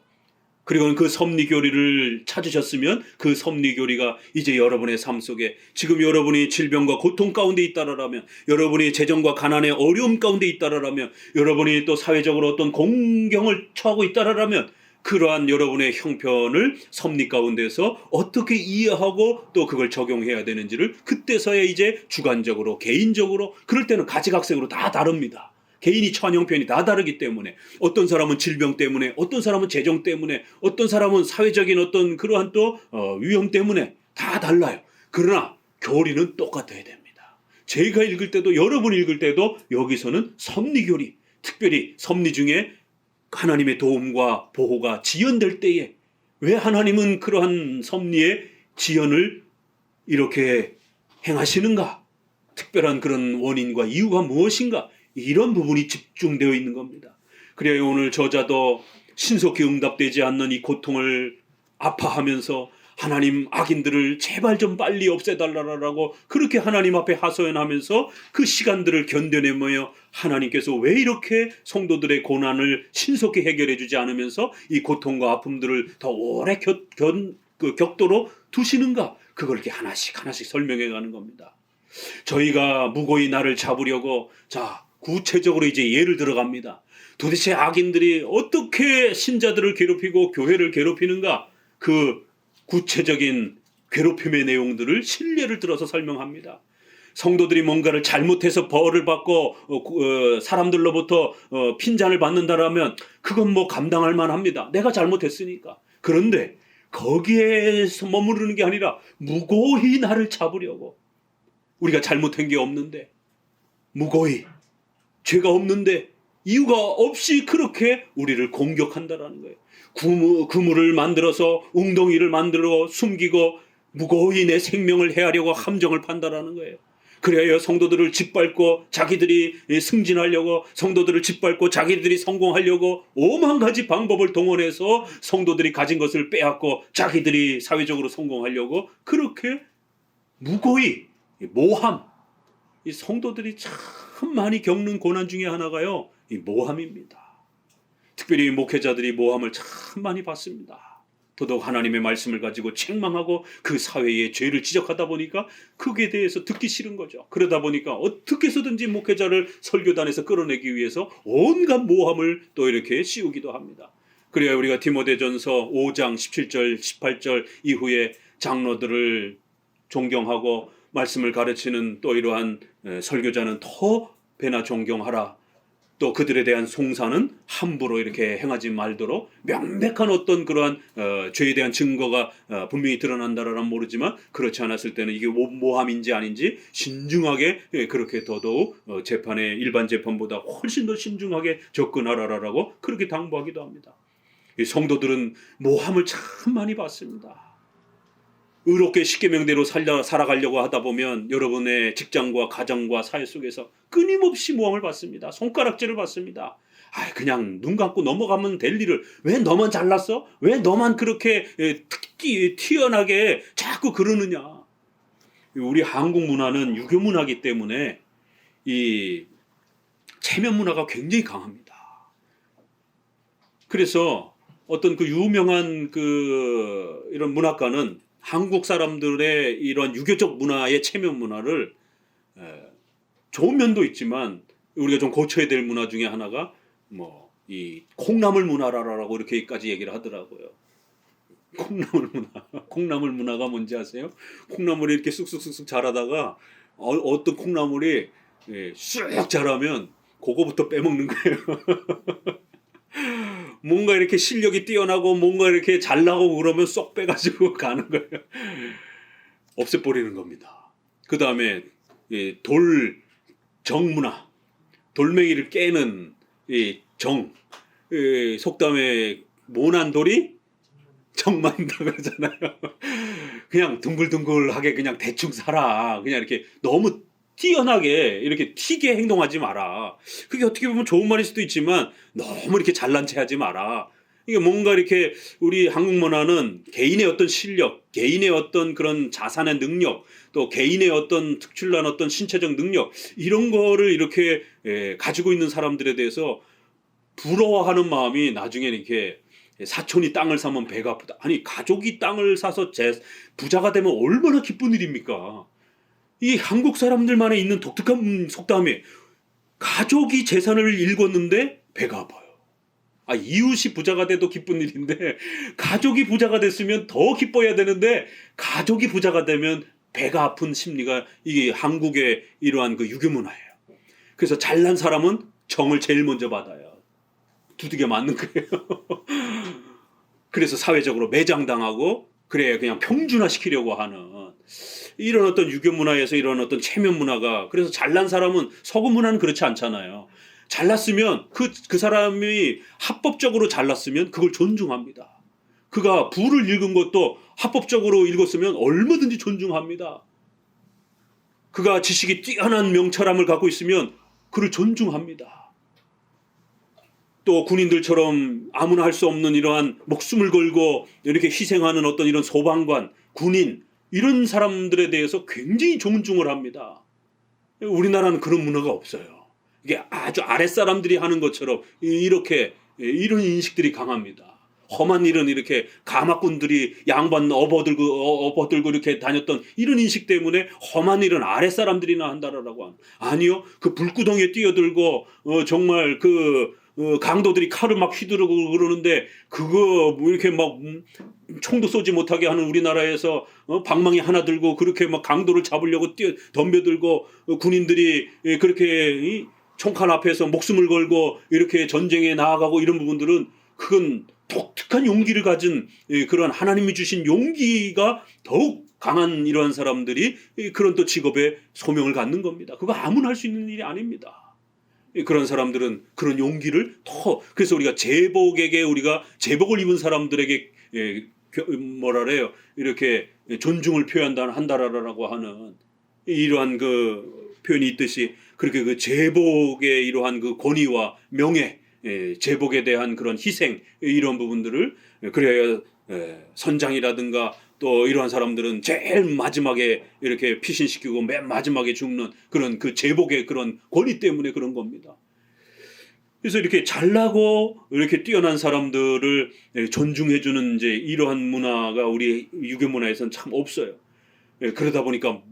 그리고 그 섭리교리를 찾으셨으면 그 섭리교리가 이제 여러분의 삶 속에, 지금 여러분이 질병과 고통 가운데 있다라면, 여러분이 재정과 가난의 어려움 가운데 있다라면, 여러분이 또 사회적으로 어떤 공경을 처하고 있다라면, 그러한 여러분의 형편을 섭리 가운데서 어떻게 이해하고 또 그걸 적용해야 되는지를 그때서야 이제 주관적으로, 개인적으로, 그럴 때는 가지각색으로 다 다릅니다. 개인이 처한 형편이 다 다르기 때문에, 어떤 사람은 질병 때문에, 어떤 사람은 재정 때문에, 어떤 사람은 사회적인 어떤 그러한 또 위험 때문에 다 달라요. 그러나 교리는 똑같아야 됩니다. 제가 읽을 때도 여러분이 읽을 때도 여기서는 섭리교리, 특별히 섭리 중에 하나님의 도움과 보호가 지연될 때에 왜 하나님은 그러한 섭리의 지연을 이렇게 행하시는가? 특별한 그런 원인과 이유가 무엇인가? 이런 부분이 집중되어 있는 겁니다. 그래야 오늘 저자도 신속히 응답되지 않는 이 고통을 아파하면서 하나님, 악인들을 제발 좀 빨리 없애달라고 그렇게 하나님 앞에 하소연하면서 그 시간들을 견뎌내며 하나님께서 왜 이렇게 성도들의 고난을 신속히 해결해 주지 않으면서 이 고통과 아픔들을 더 오래 격도로 두시는가? 그걸 이렇게 하나씩 설명해 가는 겁니다. 저희가 무고히 나를 잡으려고, 자, 구체적으로 이제 예를 들어갑니다. 도대체 악인들이 어떻게 신자들을 괴롭히고 교회를 괴롭히는가? 그 구체적인 괴롭힘의 내용들을 신뢰를 들어서 설명합니다. 성도들이 뭔가를 잘못해서 벌을 받고 사람들로부터 핀잔을 받는다라면 그건 뭐 감당할 만합니다. 내가 잘못했으니까. 그런데 거기에서 머무르는 게 아니라 무고히 나를 잡으려고, 우리가 잘못한 게 없는데, 무고히 죄가 없는데 이유가 없이 그렇게 우리를 공격한다라는 거예요. 그물을 만들어서 웅덩이를 만들어 숨기고 무고히 내 생명을 해하려고 함정을 판다라는 거예요. 그래야 성도들을 짓밟고 자기들이 승진하려고, 성도들을 짓밟고 자기들이 성공하려고 오만 가지 방법을 동원해서 성도들이 가진 것을 빼앗고 자기들이 사회적으로 성공하려고 그렇게 무고히, 모함, 이 성도들이 참 많이 겪는 고난 중에 하나가요, 이 모함입니다. 특별히 목회자들이 모함을 참 많이 받습니다. 더더욱 하나님의 말씀을 가지고 책망하고 그 사회의 죄를 지적하다 보니까 그게 대해서 듣기 싫은 거죠. 그러다 보니까 어떻게 해서든지 목회자를 설교단에서 끌어내기 위해서 온갖 모함을 또 이렇게 씌우기도 합니다. 그래야 우리가 디모데전서 5장 17절 18절 이후에 장로들을 존경하고 말씀을 가르치는 또 이러한 설교자는 더 배나 존경하라. 또 그들에 대한 송사는 함부로 이렇게 행하지 말도록 명백한 어떤 그러한 죄에 대한 증거가 분명히 드러난다라는 모르지만, 그렇지 않았을 때는 이게 모함인지 아닌지 신중하게 그렇게 더더욱 재판의 일반 재판보다 훨씬 더 신중하게 접근하라라고 그렇게 당부하기도 합니다. 이 성도들은 모함을 참 많이 받습니다. 의롭게 십계명대로 살아가려고 하다 보면 여러분의 직장과 가정과 사회 속에서 끊임없이 모함을 받습니다. 손가락질을 받습니다. 그냥 눈 감고 넘어가면 될 일을 왜 너만 잘났어? 왜 너만 그렇게 튀어나게 자꾸 그러느냐? 우리 한국 문화는 유교 문화이기 때문에 이 체면 문화가 굉장히 강합니다. 그래서 어떤 그 유명한 그 이런 문학가는 한국 사람들의 이런 유교적 문화의 체면 문화를 좋은 면도 있지만 우리가 좀 고쳐야 될 문화 중에 하나가 이 콩나물 문화라고 이렇게까지 얘기를 하더라고요. 콩나물 문화. 콩나물 문화가 뭔지 아세요? 콩나물이 이렇게 쑥쑥쑥쑥 자라다가 어떤 콩나물이 쑥 자라면 그거부터 빼먹는 거예요. 뭔가 이렇게 실력이 뛰어나고 뭔가 이렇게 잘나고 그러면 쏙 빼가지고 가는 거예요. 없애버리는 겁니다. 그 다음에 돌 정문화, 돌멩이를 깨는 속담에 모난 돌이 정 맞는다 그러잖아요. 그냥 둥글둥글하게 그냥 대충 살아. 그냥 이렇게 너무 뛰어나게 이렇게 튀게 행동하지 마라. 그게 어떻게 보면 좋은 말일 수도 있지만 너무 이렇게 잘난 체 하지 마라. 이게 뭔가 이렇게 우리 한국 문화는 개인의 어떤 실력, 개인의 어떤 그런 자산의 능력, 또 개인의 어떤 특출난 어떤 신체적 능력, 이런 거를 이렇게 가지고 있는 사람들에 대해서 부러워하는 마음이 나중에 이렇게 사촌이 땅을 사면 배가 아프다. 아니, 가족이 땅을 사서 부자가 되면 얼마나 기쁜 일입니까? 이 한국 사람들만에 있는 독특한 속담이 가족이 재산을 일궜는데 배가 아파요. 이웃이 부자가 돼도 기쁜 일인데 가족이 부자가 됐으면 더 기뻐야 되는데 가족이 부자가 되면 배가 아픈 심리가 이게 한국의 이러한 그 유교 문화예요. 그래서 잘난 사람은 정을 제일 먼저 받아요. 두들겨 맞는 거예요. 그래서 사회적으로 매장당하고 그래 그냥 평준화시키려고 하는 이런 어떤 유교 문화에서 이런 어떤 체면 문화가, 그래서 잘난 사람은, 서구 문화는 그렇지 않잖아요. 잘났으면 그 사람이 합법적으로 잘났으면 그걸 존중합니다. 그가 부를 읽은 것도 합법적으로 읽었으면 얼마든지 존중합니다. 그가 지식이 뛰어난 명철함을 갖고 있으면 그를 존중합니다. 또 군인들처럼 아무나 할 수 없는 이러한 목숨을 걸고 이렇게 희생하는 어떤 이런 소방관, 군인, 이런 사람들에 대해서 굉장히 존중을 합니다. 우리나라는 그런 문화가 없어요. 이게 아주 아랫사람들이 하는 것처럼 이렇게 이런 인식들이 강합니다. 험한 일은 이렇게 가마꾼들이 양반 업어들고 이렇게 다녔던 이런 인식 때문에 험한 일은 아랫사람들이나 한다라고 하는. 아니요, 그 불구덩이에 뛰어들고 정말 강도들이 칼을 막 휘두르고 그러는데 그거 뭐 이렇게 막 총도 쏘지 못하게 하는 우리나라에서 방망이 하나 들고 그렇게 막 강도를 잡으려고 덤벼들고 군인들이 그렇게 총칼 앞에서 목숨을 걸고 이렇게 전쟁에 나아가고 이런 부분들은, 그건 독특한 용기를 가진 그런 하나님이 주신 용기가 더욱 강한 이러한 사람들이 그런 또 직업에 소명을 갖는 겁니다. 그거 아무나 할 수 있는 일이 아닙니다. 그런 사람들은 그런 용기를 그래서 우리가 우리가 제복을 입은 사람들에게 뭐라래요, 이렇게 존중을 한다라고 하는 이러한 그 표현이 있듯이, 그렇게 그 제복의 이러한 그 권위와 명예, 제복에 대한 그런 희생, 이런 부분들을, 그래야 선장이라든가 또 이러한 사람들은 제일 마지막에 이렇게 피신시키고 맨 마지막에 죽는 그런 그 제복의 그런 권위 때문에 그런 겁니다. 그래서 이렇게 잘나고 이렇게 뛰어난 사람들을 존중해주는 이제 이러한 문화가 우리 유교 문화에서는 참 없어요. 그러다 보니까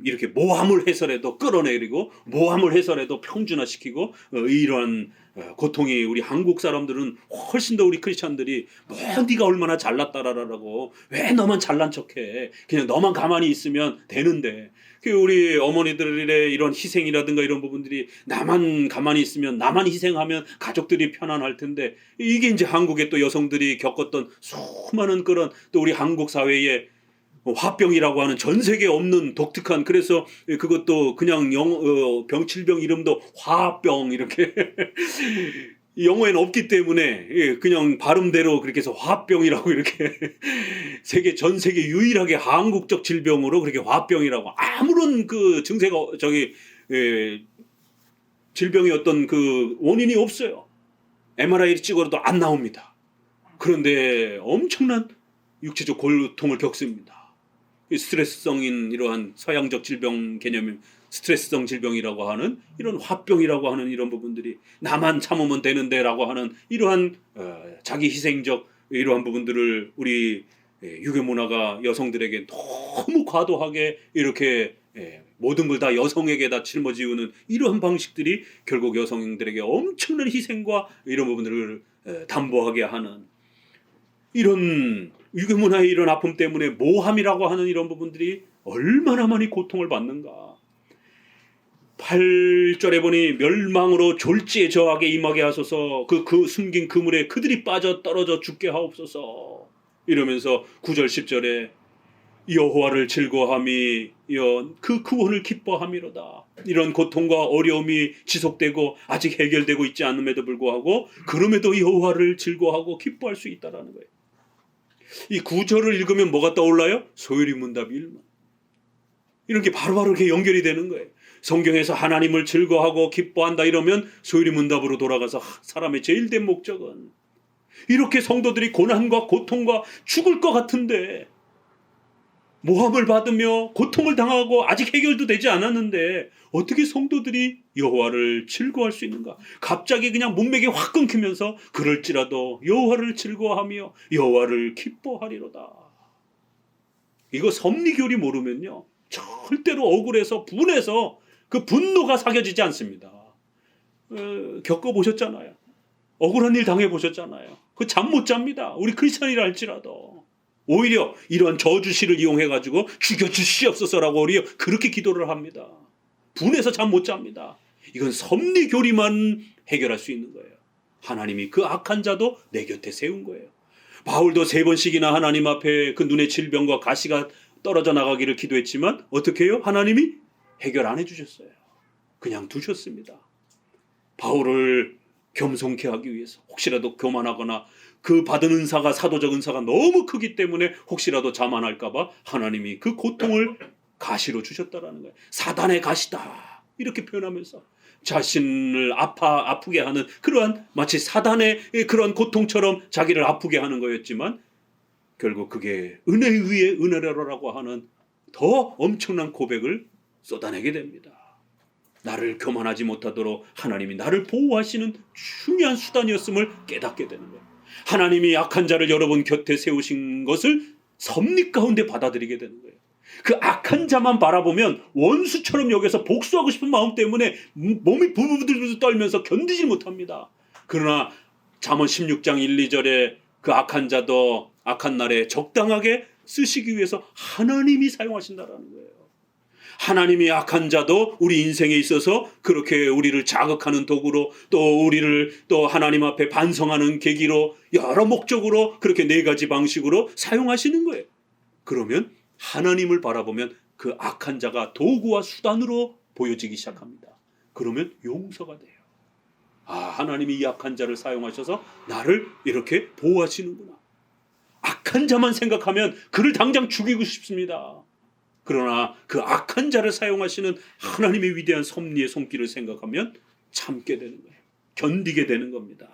이렇게 모함을 해서라도 끌어내리고 모함을 해서라도 평준화시키고 이러한 고통이, 우리 한국 사람들은 훨씬 더 우리 크리스찬들이 뭐 네가 얼마나 잘났다라고, 왜 너만 잘난 척해, 그냥 너만 가만히 있으면 되는데, 우리 어머니들의 이런 희생이라든가 이런 부분들이, 나만 가만히 있으면, 나만 희생하면 가족들이 편안할 텐데, 이게 이제 한국의 또 여성들이 겪었던 수많은 그런, 또 우리 한국 사회의 화병이라고 하는 전 세계에 없는 독특한, 그래서 그것도 그냥 질병 이름도 화병 이렇게 영어에는 없기 때문에 그냥 발음대로 그렇게 해서 화병이라고 이렇게 전 세계 유일하게 한국적 질병으로 그렇게 화병이라고, 아무런 그 증세가 질병의 어떤 그 원인이 없어요. MRI를 찍어도 안 나옵니다. 그런데 엄청난 육체적 고통을 겪습니다. 스트레스성인 이러한 서양적 질병 개념이 스트레스성 질병이라고 하는 이런 화병이라고 하는 이런 부분들이, 나만 참으면 되는데라고 하는 이러한 자기 희생적 이러한 부분들을 우리 유교 문화가 여성들에게 너무 과도하게 이렇게 모든 걸 다 여성에게 다 짊어지우는 이러한 방식들이 결국 여성들에게 엄청난 희생과 이런 부분들을 담보하게 하는, 이런 유교문화의 이런 아픔 때문에 모함이라고 하는 이런 부분들이 얼마나 많이 고통을 받는가. 8절에 보니 멸망으로 졸지에 저하게 임하게 하소서. 그 숨긴 그물에 그들이 빠져 떨어져 죽게 하옵소서. 이러면서 9절 10절에 여호와를 즐거워함이 그 구원을 기뻐함이로다. 이런 고통과 어려움이 지속되고 아직 해결되고 있지 않음에도 불구하고 그럼에도 여호와를 즐거워하고 기뻐할 수 있다라는 거예요. 이 9절을 읽으면 뭐가 떠올라요? 소요리 문답 1문. 이런 게 바로바로 이렇게 연결이 되는 거예요. 성경에서 하나님을 즐거워하고 기뻐한다 이러면 소요리 문답으로 돌아가서 사람의 제일 된 목적은 이렇게 성도들이 고난과 고통과 죽을 것 같은데 모함을 받으며 고통을 당하고 아직 해결도 되지 않았는데 어떻게 성도들이 여호와를 즐거워할 수 있는가? 갑자기 그냥 문맥이 확 끊기면서 그럴지라도 여호와를 즐거워하며 여호와를 기뻐하리로다. 이거 섭리교리 모르면요 절대로 억울해서 분해서 그 분노가 사겨지지 않습니다. 겪어보셨잖아요. 억울한 일 당해보셨잖아요. 그 잠 못 잡니다. 우리 크리스찬이라 할지라도. 오히려 이런 저주시를 이용해가지고 죽여주시옵소서라고 오히려 그렇게 기도를 합니다. 분해서 잠 못 잡니다. 이건 섭리교리만 해결할 수 있는 거예요. 하나님이 그 악한 자도 내 곁에 세운 거예요. 바울도 3번씩이나 하나님 앞에 그 눈에 질병과 가시가 떨어져 나가기를 기도했지만 어떻게 해요? 하나님이 해결 안 해주셨어요. 그냥 두셨습니다. 바울을 겸손케 하기 위해서 혹시라도 교만하거나 그 받은 은사가 사도적 은사가 너무 크기 때문에 혹시라도 자만할까 봐 하나님이 그 고통을 가시로 주셨다라는 거예요. 사단의 가시다 이렇게 표현하면서 자신을 아프게 하는 그러한 마치 사단의 그런 고통처럼 자기를 아프게 하는 거였지만 결국 그게 은혜 위에 은혜라고 하는 더 엄청난 고백을 쏟아내게 됩니다. 나를 교만하지 못하도록 하나님이 나를 보호하시는 중요한 수단이었음을 깨닫게 되는 거예요. 하나님이 악한 자를 여러분 곁에 세우신 것을 섭리 가운데 받아들이게 되는 거예요. 그 악한 자만 바라보면 원수처럼 여겨서 복수하고 싶은 마음 때문에 몸이 부들부들 떨면서 견디지 못합니다. 그러나 잠언 16장 1, 2절에 그 악한 자도 악한 날에 적당하게 쓰시기 위해서 하나님이 사용하신다라는 거예요. 하나님이 악한 자도 우리 인생에 있어서 그렇게 우리를 자극하는 도구로 또 우리를 또 하나님 앞에 반성하는 계기로 여러 목적으로 그렇게 4가지 방식으로 사용하시는 거예요. 그러면 하나님을 바라보면 그 악한 자가 도구와 수단으로 보여지기 시작합니다. 그러면 용서가 돼요. 하나님이 이 악한 자를 사용하셔서 나를 이렇게 보호하시는구나. 악한 자만 생각하면 그를 당장 죽이고 싶습니다. 그러나 그 악한 자를 사용하시는 하나님의 위대한 섭리의 손길을 생각하면 참게 되는 거예요. 견디게 되는 겁니다.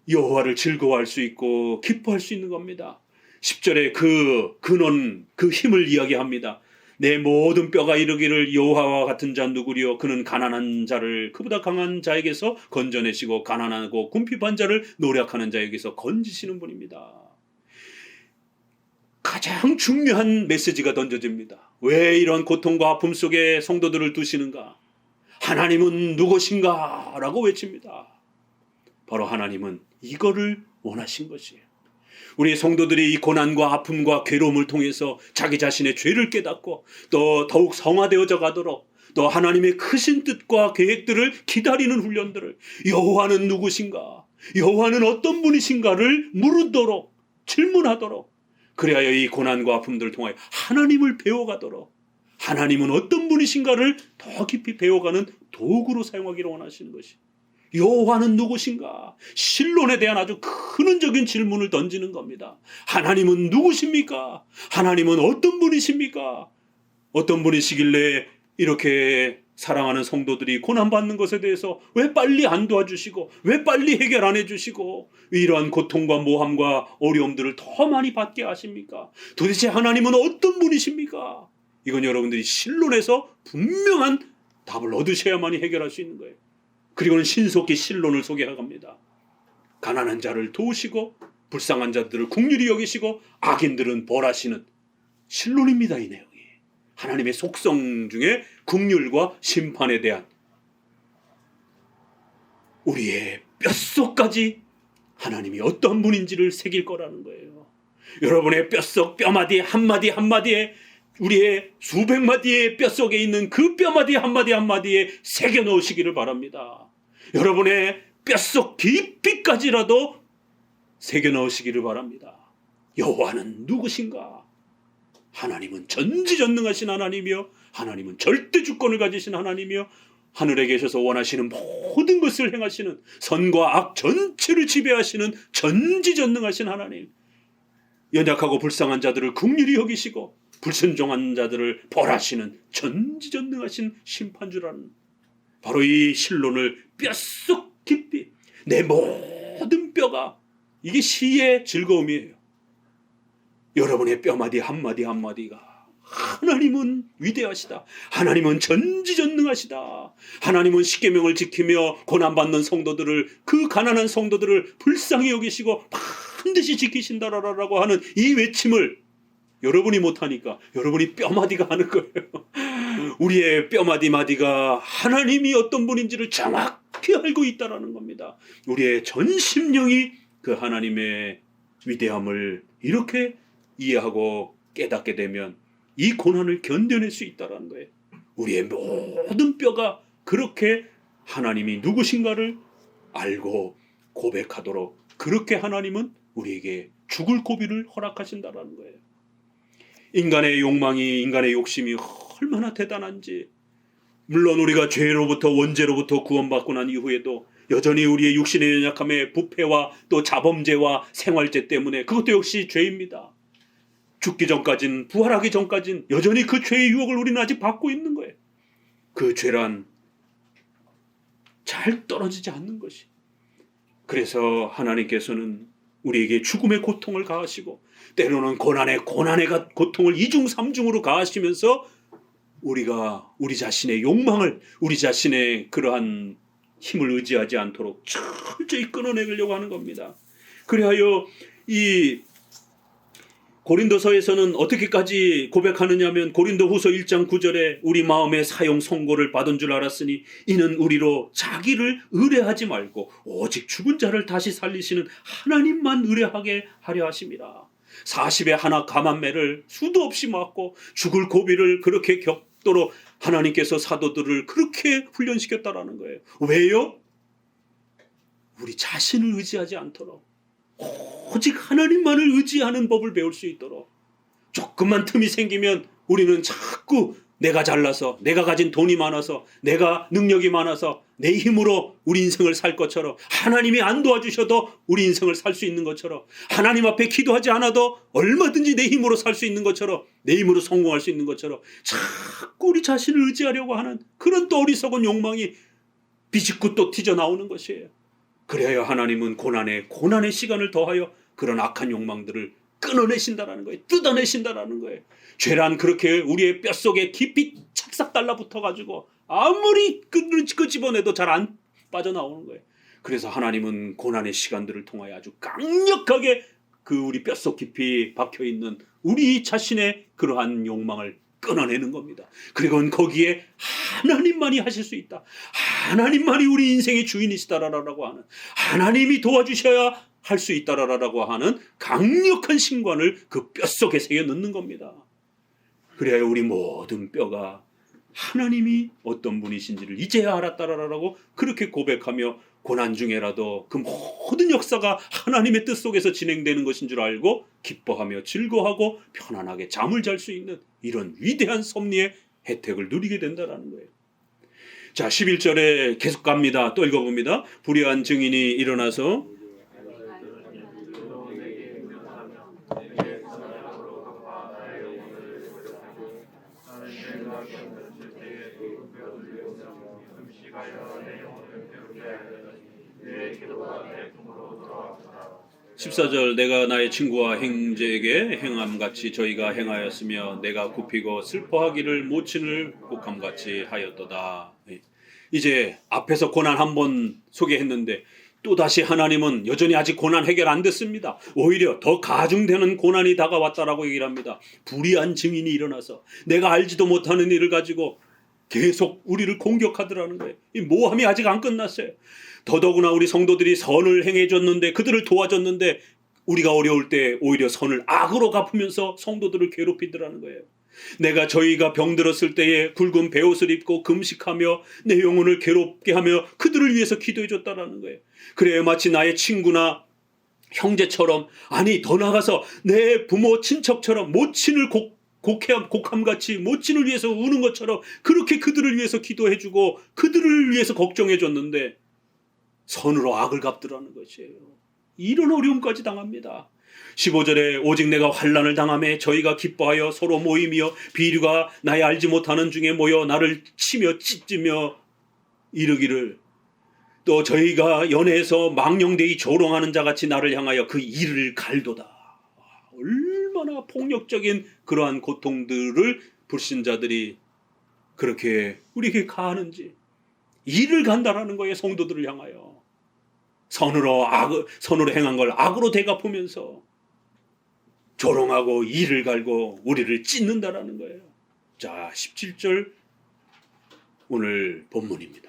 여호와를 즐거워할 수 있고 기뻐할 수 있는 겁니다. 10절에 그 근원, 그 힘을 이야기합니다. 내 모든 뼈가 이르기를 여호와와 같은 자 누구리요? 그는 가난한 자를 그보다 강한 자에게서 건져내시고 가난하고 궁핍한 자를 노력하는 자에게서 건지시는 분입니다. 가장 중요한 메시지가 던져집니다. 왜 이런 고통과 아픔 속에 성도들을 두시는가? 하나님은 누구신가? 라고 외칩니다. 바로 하나님은 이거를 원하신 것이에요. 우리 성도들이 이 고난과 아픔과 괴로움을 통해서 자기 자신의 죄를 깨닫고 또 더욱 성화되어져 가도록 또 하나님의 크신 뜻과 계획들을 기다리는 훈련들을 여호와는 누구신가? 여호와는 어떤 분이신가를 물으도록 질문하도록 그래야 이 고난과 아픔들을 통하여 하나님을 배워가도록 하나님은 어떤 분이신가를 더 깊이 배워가는 도구로 사용하기를 원하시는 것이 여호와는 누구신가? 신론에 대한 아주 근원적인 질문을 던지는 겁니다. 하나님은 누구십니까? 하나님은 어떤 분이십니까? 어떤 분이시길래 이렇게 사랑하는 성도들이 고난받는 것에 대해서 왜 빨리 안 도와주시고 왜 빨리 해결 안 해주시고 이러한 고통과 모함과 어려움들을 더 많이 받게 하십니까? 도대체 하나님은 어떤 분이십니까? 이건 여러분들이 신론에서 분명한 답을 얻으셔야만이 해결할 수 있는 거예요. 그리고는 신속히 신론을 소개합니다. 가난한 자를 도우시고 불쌍한 자들을 긍휼히 여기시고 악인들은 벌하시는 신론입니다. 이 내용이 하나님의 속성 중에 긍휼과 심판에 대한 우리의 뼛속까지 하나님이 어떤 분인지를 새길 거라는 거예요. 여러분의 뼛속 뼈마디 한마디 한마디에, 우리의 수백 마디의 뼛속에 있는 그 뼈마디 한마디 한마디에 새겨 넣으시기를 바랍니다. 여러분의 뼛속 깊이까지라도 새겨 넣으시기를 바랍니다. 여호와는 누구신가? 하나님은 전지전능하신 하나님이요, 하나님은 절대 주권을 가지신 하나님이요, 하늘에 계셔서 원하시는 모든 것을 행하시는, 선과 악 전체를 지배하시는 전지전능하신 하나님, 연약하고 불쌍한 자들을 긍휼히 여기시고 불순종한 자들을 벌하시는 전지전능하신 심판주라는, 바로 이 신론을 뼛속 깊이, 내 모든 뼈가, 이게 시의 즐거움이에요. 여러분의 뼈마디 한마디 한마디가 하나님은 위대하시다, 하나님은 전지전능하시다, 하나님은 십계명을 지키며 고난받는 성도들을, 그 가난한 성도들을 불쌍히 여기시고 반드시 지키신다라고 하는 이 외침을 여러분이 못하니까 여러분이 뼈마디가 하는 거예요. 우리의 뼈마디 마디가 하나님이 어떤 분인지를 정확히 알고 있다라는 겁니다. 우리의 전심령이 그 하나님의 위대함을 이렇게 이해하고 깨닫게 되면 이 고난을 견뎌낼 수 있다는 거예요. 우리의 모든 뼈가 그렇게 하나님이 누구신가를 알고 고백하도록, 그렇게 하나님은 우리에게 죽을 고비를 허락하신다는 거예요. 인간의 욕망이, 인간의 욕심이 얼마나 대단한지, 물론 우리가 죄로부터, 원죄로부터 구원받고 난 이후에도 여전히 우리의 육신의 연약함에 부패와 또 자범죄와 생활죄 때문에, 그것도 역시 죄입니다. 죽기 전까진, 부활하기 전까진 여전히 그 죄의 유혹을 우리는 아직 받고 있는 거예요. 그 죄란 잘 떨어지지 않는 것이. 그래서 하나님께서는 우리에게 죽음의 고통을 가하시고, 때로는 고난의 고통을 이중삼중으로 가하시면서 우리가 우리 자신의 욕망을, 우리 자신의 그러한 힘을 의지하지 않도록 철저히 끊어내려고 하는 겁니다. 그리하여 이 고린도서에서는 어떻게까지 고백하느냐면, 고린도후서 1장 9절에 우리 마음의 사형 선고를 받은 줄 알았으니 이는 우리로 자기를 의뢰하지 말고 오직 죽은 자를 다시 살리시는 하나님만 의뢰하게 하려 하심이라. 40의 하나 감한매를 수도 없이 맞고 죽을 고비를 그렇게 겪도록 하나님께서 사도들을 그렇게 훈련시켰다라는 거예요. 왜요? 우리 자신을 의지하지 않도록, 오직 하나님만을 의지하는 법을 배울 수 있도록. 조금만 틈이 생기면 우리는 자꾸 내가 잘나서, 내가 가진 돈이 많아서, 내가 능력이 많아서 내 힘으로 우리 인생을 살 것처럼, 하나님이 안 도와주셔도 우리 인생을 살 수 있는 것처럼, 하나님 앞에 기도하지 않아도 얼마든지 내 힘으로 살 수 있는 것처럼, 내 힘으로 성공할 수 있는 것처럼 자꾸 우리 자신을 의지하려고 하는 그런 또 어리석은 욕망이 비집고 또 튀어나오는 것이에요. 그래야 하나님은 고난의 시간을 더하여 그런 악한 욕망들을 끊어내신다라는 거예요. 뜯어내신다라는 거예요. 죄란 그렇게 우리의 뼛속에 깊이 착싹 달라붙어가지고 아무리 끄집어내도 잘 안 빠져나오는 거예요. 그래서 하나님은 고난의 시간들을 통하여 아주 강력하게 그 우리 뼛속 깊이 박혀있는 우리 자신의 그러한 욕망을 끊어내는 겁니다. 그리고 거기에 하나님만이 하실 수 있다, 하나님만이 우리 인생의 주인이시다라고 하는, 하나님이 도와주셔야 할 수 있다라고 하는 강력한 신관을 그 뼛속에 새겨 넣는 겁니다. 그래야 우리 모든 뼈가 하나님이 어떤 분이신지를 이제야 알았다라고 그렇게 고백하며, 고난 중에라도 그 모든 역사가 하나님의 뜻 속에서 진행되는 것인 줄 알고 기뻐하며 즐거워하고 편안하게 잠을 잘 수 있는 이런 위대한 섭리의 혜택을 누리게 된다는 거예요. 자, 11절에 계속 갑니다. 또 읽어봅니다. 불의한 증인이 일어나서 내 기도가 내 품으로 돌아왔다. 14절, 내가 나의 친구와 형제에게 행함같이 저희가 행하였으며 내가 굽히고 슬퍼하기를 모친을 복함같이 하였도다. 이제 앞에서 고난 한번 소개했는데 또다시 하나님은 여전히 아직 고난 해결 안 됐습니다. 오히려 더 가중되는 고난이 다가왔다라고 얘기를 합니다. 불의한 증인이 일어나서 내가 알지도 못하는 일을 가지고 계속 우리를 공격하더라는 거예요. 이 모함이 아직 안 끝났어요. 더더구나 우리 성도들이 선을 행해줬는데, 그들을 도와줬는데 우리가 어려울 때 오히려 선을 악으로 갚으면서 성도들을 괴롭히더라는 거예요. 내가 저희가 병들었을 때에 굵은 베옷을 입고 금식하며 내 영혼을 괴롭게 하며 그들을 위해서 기도해 줬다라는 거예요. 그래야 마치 나의 친구나 형제처럼, 아니 더 나아가서 내 부모 친척처럼 모친을 곡함같이 모친을 위해서 우는 것처럼 그렇게 그들을 위해서 기도해 주고 그들을 위해서 걱정해 줬는데 선으로 악을 갚더라는 것이에요. 이런 어려움까지 당합니다. 15절에 오직 내가 환난을 당하매 저희가 기뻐하여 서로 모이며 비류가 나의 알지 못하는 중에 모여 나를 치며 찢으며 이르기를, 또 저희가 연애에서 망령되이 조롱하는 자같이 나를 향하여 그 이를 갈도다. 얼마나 폭력적인 그러한 고통들을 불신자들이 그렇게 우리에게 가하는지. 이를 간다라는 거예요. 성도들을 향하여 선으로 행한 걸 악으로 되갚으면서 조롱하고 이를 갈고 우리를 찢는다라는 거예요. 자, 17절 오늘 본문입니다.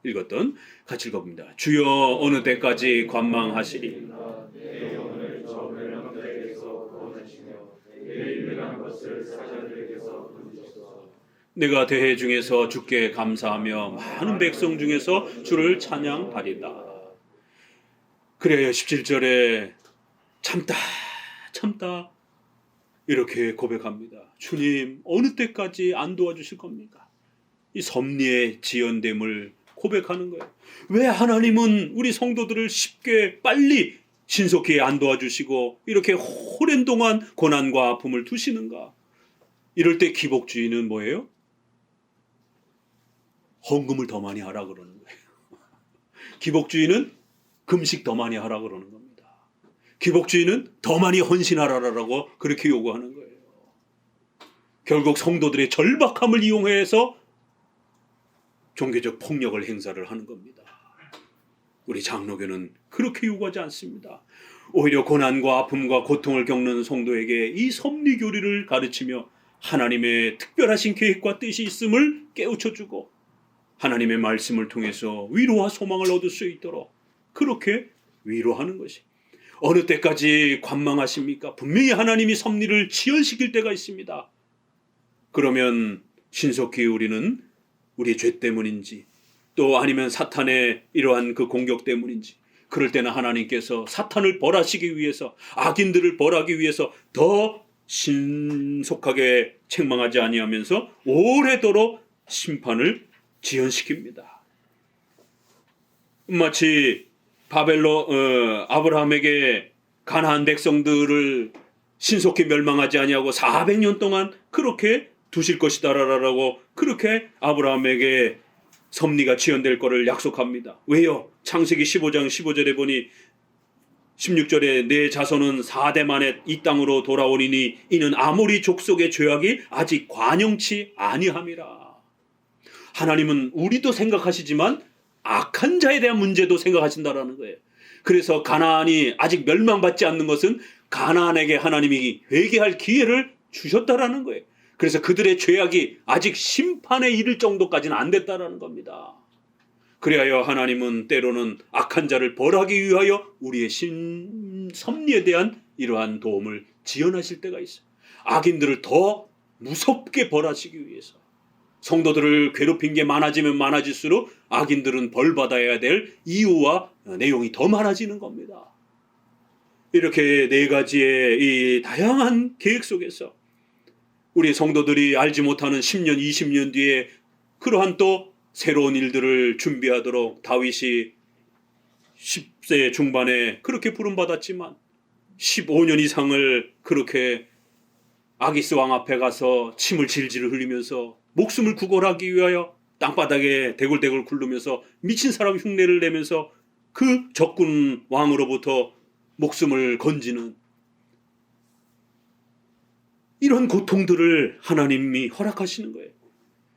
읽었던 같이 읽어봅니다. 주여 어느 때까지 관망하시리. 내 영혼을 저 멸망자에게서 구원하시며 내 유명한 것을 사자들에게서 건지소서. 내가 대회 중에서 주께 감사하며 많은 백성 중에서 주를 찬양하리다. 그래요. 17절에 참다 이렇게 고백합니다. 주님 어느 때까지 안 도와주실 겁니까? 이 섭리의 지연됨을 고백하는 거예요. 왜 하나님은 우리 성도들을 쉽게 빨리 신속히 안 도와주시고 이렇게 오랜 동안 고난과 아픔을 두시는가? 이럴 때 기복주의는 뭐예요? 헌금을 더 많이 하라 그러는 거예요. 기복주의는 금식 더 많이 하라 그러는 겁니다. 기복주의는 더 많이 헌신하라라고 그렇게 요구하는 거예요. 결국 성도들의 절박함을 이용해서 종교적 폭력을 행사를 하는 겁니다. 우리 장로교는 그렇게 요구하지 않습니다. 오히려 고난과 아픔과 고통을 겪는 성도에게 이 섭리교리를 가르치며 하나님의 특별하신 계획과 뜻이 있음을 깨우쳐주고 하나님의 말씀을 통해서 위로와 소망을 얻을 수 있도록 그렇게 위로하는 것이. 어느 때까지 관망하십니까? 분명히 하나님이 섭리를 지연시킬 때가 있습니다. 그러면 신속히 우리는 우리의 죄 때문인지 또 아니면 사탄의 이러한 그 공격 때문인지, 그럴 때는 하나님께서 사탄을 벌하시기 위해서, 악인들을 벌하기 위해서 더 신속하게 책망하지 아니하면서 오래도록 심판을 지연시킵니다. 마치 아브라함에게 가나안 백성들을 신속히 멸망하지 아니하고 400년 동안 그렇게 두실 것이다라고 그렇게 아브라함에게 섭리가 지연될 것을 약속합니다. 왜요? 창세기 15장 15절에 보니 16절에 내 자손은 4대 만에 이 땅으로 돌아오리니 이는 아모리 족속의 죄악이 아직 관영치 아니함이라. 하나님은 우리도 생각하시지만 악한 자에 대한 문제도 생각하신다라는 거예요. 그래서 가나안이 아직 멸망받지 않는 것은 가나안에게 하나님이 회개할 기회를 주셨다라는 거예요. 그래서 그들의 죄악이 아직 심판에 이를 정도까지는 안 됐다라는 겁니다. 그리하여 하나님은 때로는 악한 자를 벌하기 위하여 우리의 섭리에 대한 이러한 도움을 지연하실 때가 있어요. 악인들을 더 무섭게 벌하시기 위해서. 성도들을 괴롭힌 게 많아지면 많아질수록 악인들은 벌받아야 될 이유와 내용이 더 많아지는 겁니다. 이렇게 네 가지의 이 다양한 계획 속에서 우리 성도들이 알지 못하는 10년, 20년 뒤에 그러한 또 새로운 일들을 준비하도록 다윗이 10세 중반에 그렇게 부름받았지만 15년 이상을 그렇게 아기스 왕 앞에 가서 침을 질질 흘리면서 목숨을 구걸하기 위하여 땅바닥에 대굴대굴 굴르면서 미친 사람 흉내를 내면서 그 적군 왕으로부터 목숨을 건지는 이런 고통들을 하나님이 허락하시는 거예요.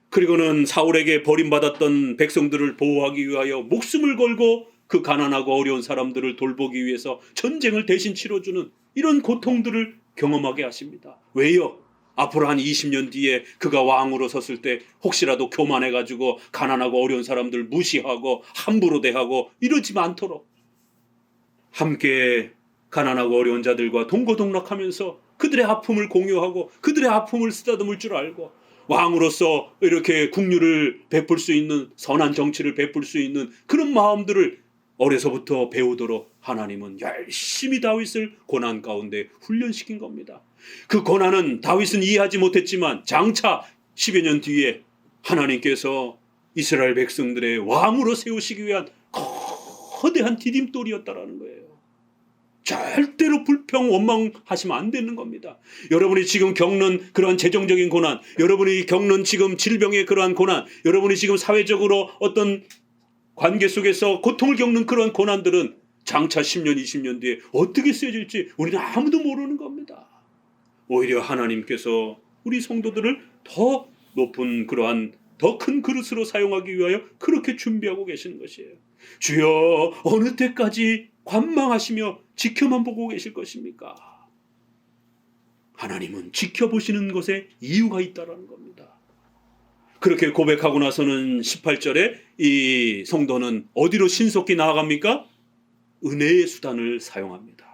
그리고는 사울에게 버림받았던 백성들을 보호하기 위하여 목숨을 걸고 그 가난하고 어려운 사람들을 돌보기 위해서 전쟁을 대신 치러주는 이런 고통들을 경험하게 하십니다. 왜요? 앞으로 한 20년 뒤에 그가 왕으로 섰을 때 혹시라도 교만해가지고 가난하고 어려운 사람들 무시하고 함부로 대하고 이러지 않도록 함께 가난하고 어려운 자들과 동고동락하면서 그들의 아픔을 공유하고 그들의 아픔을 쓰다듬을 줄 알고 왕으로서 이렇게 국류를 베풀 수 있는 선한 정치를 베풀 수 있는 그런 마음들을 어려서부터 배우도록 하나님은 열심히 다윗을 고난 가운데 훈련시킨 겁니다. 그 고난은 다윗은 이해하지 못했지만 장차 10여 년 뒤에 하나님께서 이스라엘 백성들의 왕으로 세우시기 위한 거대한 디딤돌이었다라는 거예요. 절대로 불평 원망하시면 안 되는 겁니다. 여러분이 지금 겪는 그러한 재정적인 고난, 여러분이 겪는 지금 질병의 그러한 고난, 여러분이 지금 사회적으로 어떤 관계 속에서 고통을 겪는 그러한 고난들은 장차 10년, 20년 뒤에 어떻게 쓰여질지 우리는 아무도 모르는 겁니다. 오히려 하나님께서 우리 성도들을 더 높은 그러한 더 큰 그릇으로 사용하기 위하여 그렇게 준비하고 계시는 것이에요. 주여 어느 때까지 관망하시며 지켜만 보고 계실 것입니까? 하나님은 지켜보시는 것에 이유가 있다라는 겁니다. 그렇게 고백하고 나서는 18절에 이 성도는 어디로 신속히 나아갑니까? 은혜의 수단을 사용합니다.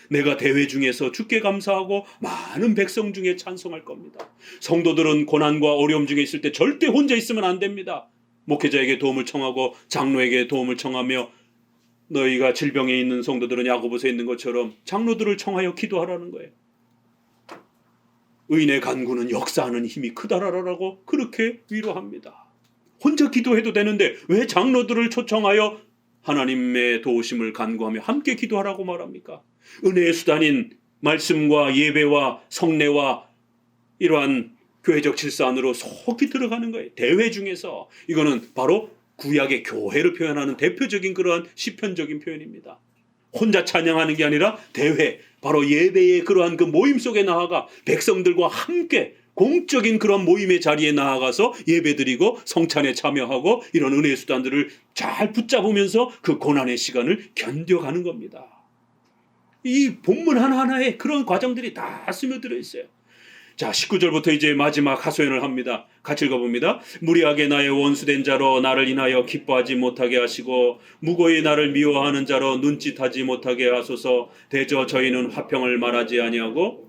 내가 대회 중에서 주께 감사하고 많은 백성 중에 찬송할 겁니다. 성도들은 고난과 어려움 중에 있을 때 절대 혼자 있으면 안 됩니다. 목회자에게 도움을 청하고 장로에게 도움을 청하며 너희가 질병에 있는 성도들은 야고보서에 있는 것처럼 장로들을 청하여 기도하라는 거예요. 의인의 간구는 역사하는 힘이 크다라고 그렇게 위로합니다. 혼자 기도해도 되는데 왜 장로들을 초청하여 하나님의 도우심을 간구하며 함께 기도하라고 말합니까? 은혜의 수단인 말씀과 예배와 성례와 이러한 교회적 질서 안으로 속히 들어가는 거예요. 대회 중에서 이거는 바로 구약의 교회를 표현하는 대표적인 그러한 시편적인 표현입니다. 혼자 찬양하는 게 아니라 대회, 바로 예배의 그러한 그 모임 속에 나아가 백성들과 함께 공적인 그런 모임의 자리에 나아가서 예배드리고 성찬에 참여하고 이런 은혜의 수단들을 잘 붙잡으면서 그 고난의 시간을 견뎌가는 겁니다. 이 본문 하나하나에 그런 과정들이 다 스며들어 있어요. 자, 19절부터 이제 마지막 하소연을 합니다. 같이 읽어봅니다. 무리하게 나의 원수된 자로 나를 인하여 기뻐하지 못하게 하시고 무고히 나를 미워하는 자로 눈짓하지 못하게 하소서. 대저 저희는 화평을 말하지 아니하고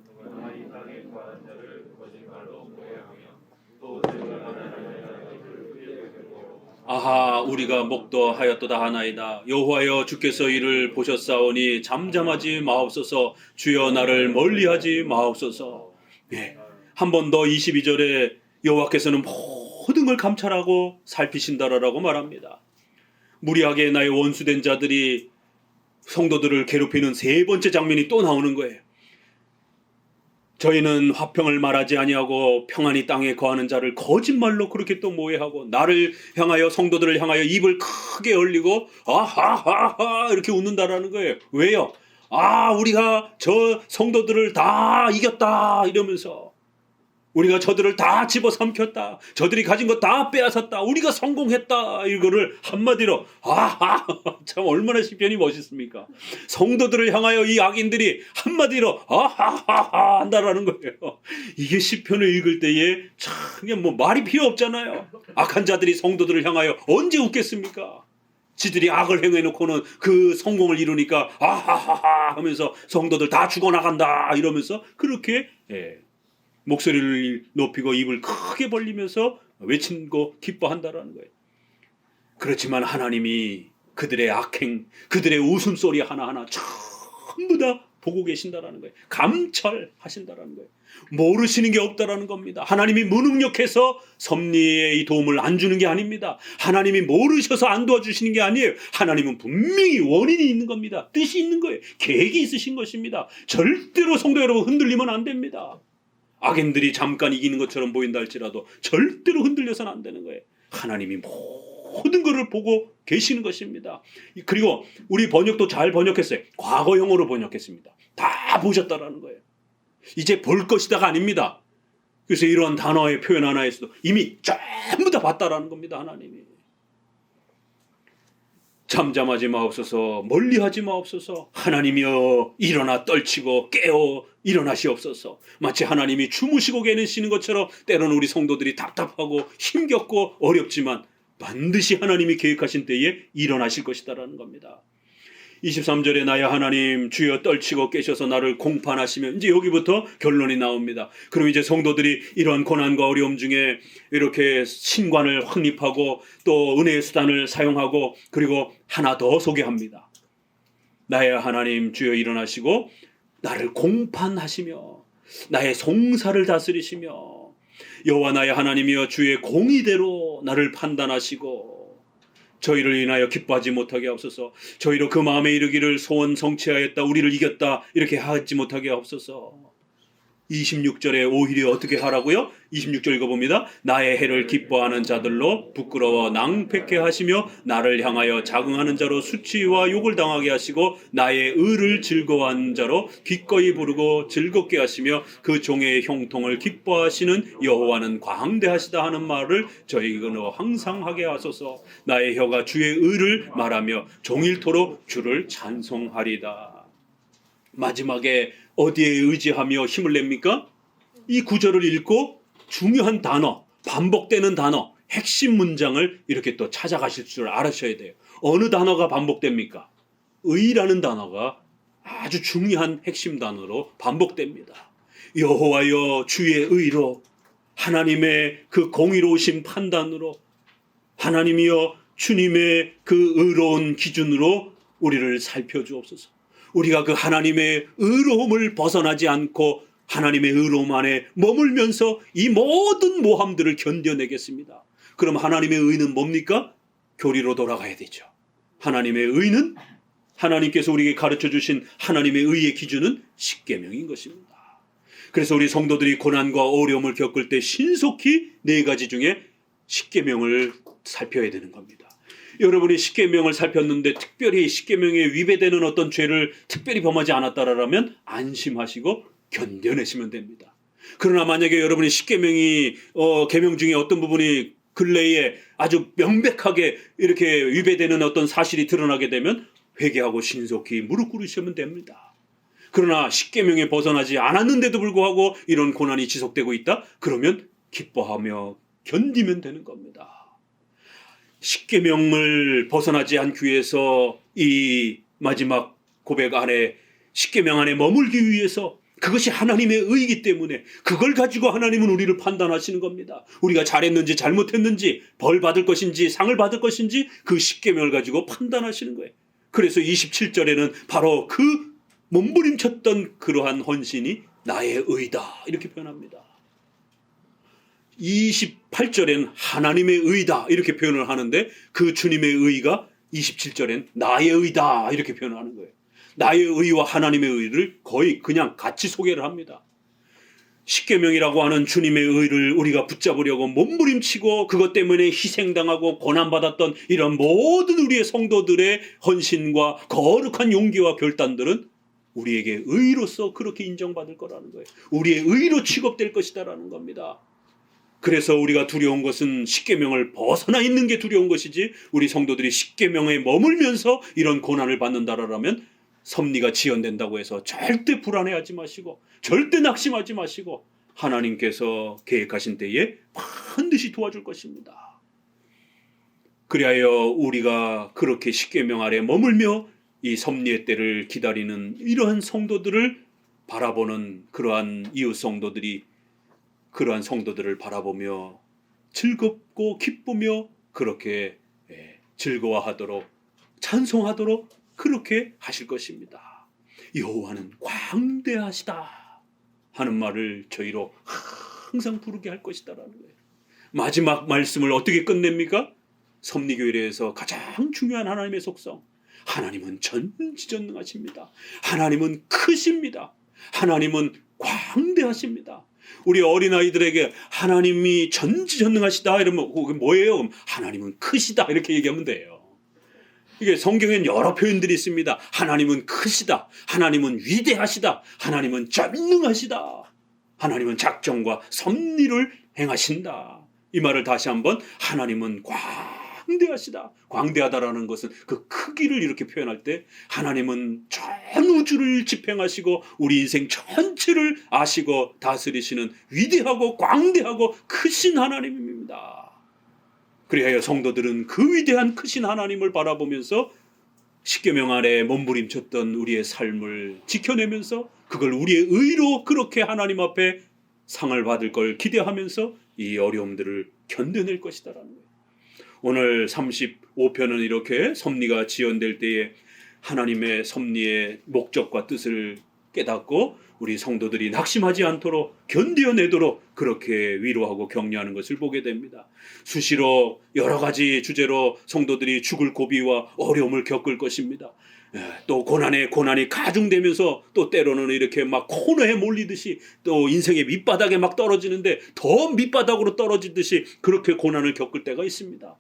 아하 우리가 목도하였도다 하나이다. 여호와여 주께서 이를 보셨사오니 잠잠하지 마옵소서. 주여 나를 멀리하지 마옵소서. 네. 한 번 더 22절에 여호와께서는 모든 걸 감찰하고 살피신다라고 말합니다. 무리하게 나의 원수된 자들이 성도들을 괴롭히는 세 번째 장면이 또 나오는 거예요. 저희는 화평을 말하지 아니하고 평안히 땅에 거하는 자를 거짓말로 그렇게 또 모해하고 나를 향하여 성도들을 향하여 입을 크게 열리고 아하하하 이렇게 웃는다라는 거예요. 왜요? 우리가 저 성도들을 다 이겼다 이러면서 우리가 저들을 다 집어삼켰다. 저들이 가진 것 다 빼앗았다. 우리가 성공했다. 이거를 한마디로 참 얼마나 시편이 멋있습니까? 성도들을 향하여 이 악인들이 한마디로 한다라는 거예요. 이게 시편을 읽을 때에 참 그냥 뭐 말이 필요 없잖아요. 악한 자들이 성도들을 향하여 언제 웃겠습니까? 지들이 악을 행해놓고는 그 성공을 이루니까 하면서 성도들 다 죽어나간다 이러면서 그렇게 목소리를 높이고 입을 크게 벌리면서 외치고 기뻐한다라는 거예요. 그렇지만 하나님이 그들의 악행, 그들의 웃음소리 하나하나 전부 다 보고 계신다라는 거예요. 감찰하신다라는 거예요. 모르시는 게 없다라는 겁니다. 하나님이 무능력해서 섭리의 이 도움을 안 주는 게 아닙니다. 하나님이 모르셔서 안 도와주시는 게 아니에요. 하나님은 분명히 원인이 있는 겁니다. 뜻이 있는 거예요. 계획이 있으신 것입니다. 절대로 성도 여러분 흔들리면 안 됩니다. 악인들이 잠깐 이기는 것처럼 보인다 할지라도 절대로 흔들려서는 안 되는 거예요. 하나님이 모든 것을 보고 계시는 것입니다. 그리고 우리 번역도 잘 번역했어요. 과거형으로 번역했습니다. 다 보셨다라는 거예요. 이제 볼 것이다가 아닙니다. 그래서 이러한 단어의 표현 하나에서도 이미 전부 다 봤다라는 겁니다. 하나님이. 잠잠하지 마옵소서. 멀리하지 마옵소서. 하나님이여 일어나 떨치고 깨어 일어나시옵소서. 마치 하나님이 주무시고 계시는 것처럼 때로는 우리 성도들이 답답하고 힘겹고 어렵지만 반드시 하나님이 계획하신 때에 일어나실 것이다라는 겁니다. 23절에 나의 하나님 주여 떨치고 깨셔서 나를 공판하시면, 이제 여기부터 결론이 나옵니다. 그럼 이제 성도들이 이러한 고난과 어려움 중에 이렇게 신관을 확립하고 또 은혜의 수단을 사용하고, 그리고 하나 더 소개합니다. 나의 하나님 주여 일어나시고 나를 공판하시며 나의 송사를 다스리시며, 여호와 나의 하나님이여 주의 공의대로 나를 판단하시고 저희를 인하여 기뻐하지 못하게 하옵소서. 저희로 그 마음에 이르기를 소원 성취하였다, 우리를 이겼다 이렇게 하지 못하게 하옵소서. 26절에 오히려 어떻게 하라고요? 26절 읽어봅니다. 나의 해를 기뻐하는 자들로 부끄러워 낭패케 하시며 나를 향하여 자긍하는 자로 수치와 욕을 당하게 하시고 나의 의를 즐거워하는 자로 기꺼이 부르고 즐겁게 하시며 그 종의 형통을 기뻐하시는 여호와는 광대하시다 하는 말을 저희가 항상 하게 하소서. 나의 혀가 주의 의를 말하며 종일토록 주를 찬송하리다. 마지막에 어디에 의지하며 힘을 냅니까? 이 구절을 읽고 중요한 단어, 반복되는 단어, 핵심 문장을 이렇게 또 찾아가실 줄 알으셔야 돼요. 어느 단어가 반복됩니까? 의라는 단어가 아주 중요한 핵심 단어로 반복됩니다. 여호와여 주의 의로, 하나님의 그 공의로우신 판단으로, 하나님이여 주님의 그 의로운 기준으로 우리를 살펴주옵소서. 우리가 그 하나님의 의로움을 벗어나지 않고 하나님의 의로움 안에 머물면서 이 모든 모함들을 견뎌내겠습니다. 그럼 하나님의 의는 뭡니까? 교리로 돌아가야 되죠. 하나님의 의는, 하나님께서 우리에게 가르쳐 주신 하나님의 의의 기준은 십계명인 것입니다. 그래서 우리 성도들이 고난과 어려움을 겪을 때 신속히 4가지 중에 십계명을 살펴야 되는 겁니다. 여러분이 십계명을 살폈는데 특별히 십계명에 위배되는 어떤 죄를 특별히 범하지 않았다라면 안심하시고 견뎌내시면 됩니다. 그러나 만약에 여러분이 십계명이 계명 중에 어떤 부분이 근래에 아주 명백하게 이렇게 위배되는 어떤 사실이 드러나게 되면 회개하고 신속히 무릎 꿇으시면 됩니다. 그러나 십계명에 벗어나지 않았는데도 불구하고 이런 고난이 지속되고 있다? 그러면 기뻐하며 견디면 되는 겁니다. 십계명을 벗어나지 않기 위해서 이 마지막 고백 안에, 십계명 안에 머물기 위해서, 그것이 하나님의 의이기 때문에 그걸 가지고 하나님은 우리를 판단하시는 겁니다. 우리가 잘했는지 잘못했는지, 벌 받을 것인지 상을 받을 것인지 그 십계명을 가지고 판단하시는 거예요. 그래서 27절에는 바로 그 몸부림쳤던 그러한 헌신이 나의 의다 이렇게 표현합니다. 28절엔 하나님의 의다 이렇게 표현을 하는데 그 주님의 의가 27절엔 나의 의다 이렇게 표현하는 거예요. 나의 의와 하나님의 의를 거의 그냥 같이 소개를 합니다. 십계명이라고 하는 주님의 의를 우리가 붙잡으려고 몸부림치고 그것 때문에 희생당하고 고난받았던 이런 모든 우리의 성도들의 헌신과 거룩한 용기와 결단들은 우리에게 의로서 그렇게 인정받을 거라는 거예요. 우리의 의로 취급될 것이다라는 겁니다. 그래서 우리가 두려운 것은 십계명을 벗어나 있는 게 두려운 것이지, 우리 성도들이 십계명에 머물면서 이런 고난을 받는다라면 섭리가 지연된다고 해서 절대 불안해하지 마시고 절대 낙심하지 마시고 하나님께서 계획하신 때에 반드시 도와줄 것입니다. 그리하여 우리가 그렇게 십계명 아래 머물며 이 섭리의 때를 기다리는 이러한 성도들을 바라보는 그러한 이웃 성도들이 그러한 성도들을 바라보며 즐겁고 기쁘며 그렇게 즐거워하도록 찬송하도록 그렇게 하실 것입니다. 여호와는 광대하시다 하는 말을 저희로 항상 부르게 할 것이다라는 거예요. 마지막 말씀을 어떻게 끝냅니까? 섭리교회에서 가장 중요한 하나님의 속성, 하나님은 전지전능하십니다. 하나님은 크십니다. 하나님은 광대하십니다. 우리 어린아이들에게 하나님이 전지전능하시다 이러면 그게 뭐예요? 하나님은 크시다 이렇게 얘기하면 돼요. 이게 성경엔 여러 표현들이 있습니다. 하나님은 크시다, 하나님은 위대하시다, 하나님은 전능하시다, 하나님은 작정과 섭리를 행하신다. 이 말을 다시 한번, 하나님은 광대하시다. 광대하다라는 것은 그 크기를 이렇게 표현할 때 하나님은 전 우주를 집행하시고 우리 인생 전체를 아시고 다스리시는 위대하고 광대하고 크신 하나님입니다. 그리하여 성도들은 그 위대한 크신 하나님을 바라보면서 십계명 아래 몸부림쳤던 우리의 삶을 지켜내면서 그걸 우리의 의로 그렇게 하나님 앞에 상을 받을 걸 기대하면서 이 어려움들을 견뎌낼 것이다라는 거예요. 오늘 35편은 이렇게 섭리가 지연될 때에 하나님의 섭리의 목적과 뜻을 깨닫고 우리 성도들이 낙심하지 않도록 견뎌내도록 그렇게 위로하고 격려하는 것을 보게 됩니다. 수시로 여러 가지 주제로 성도들이 죽을 고비와 어려움을 겪을 것입니다. 또 고난이 가중되면서 또 때로는 이렇게 막 코너에 몰리듯이 또 인생의 밑바닥에 막 떨어지는데 더 밑바닥으로 떨어지듯이 그렇게 고난을 겪을 때가 있습니다.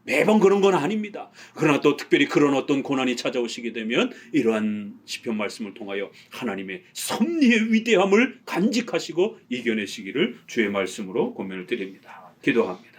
매번 그런 건 아닙니다. 그러나 또 특별히 그런 어떤 고난이 찾아오시게 되면 이러한 시편 말씀을 통하여 하나님의 섭리의 위대함을 간직하시고 이겨내시기를 주의 말씀으로 권면을 드립니다. 기도합니다.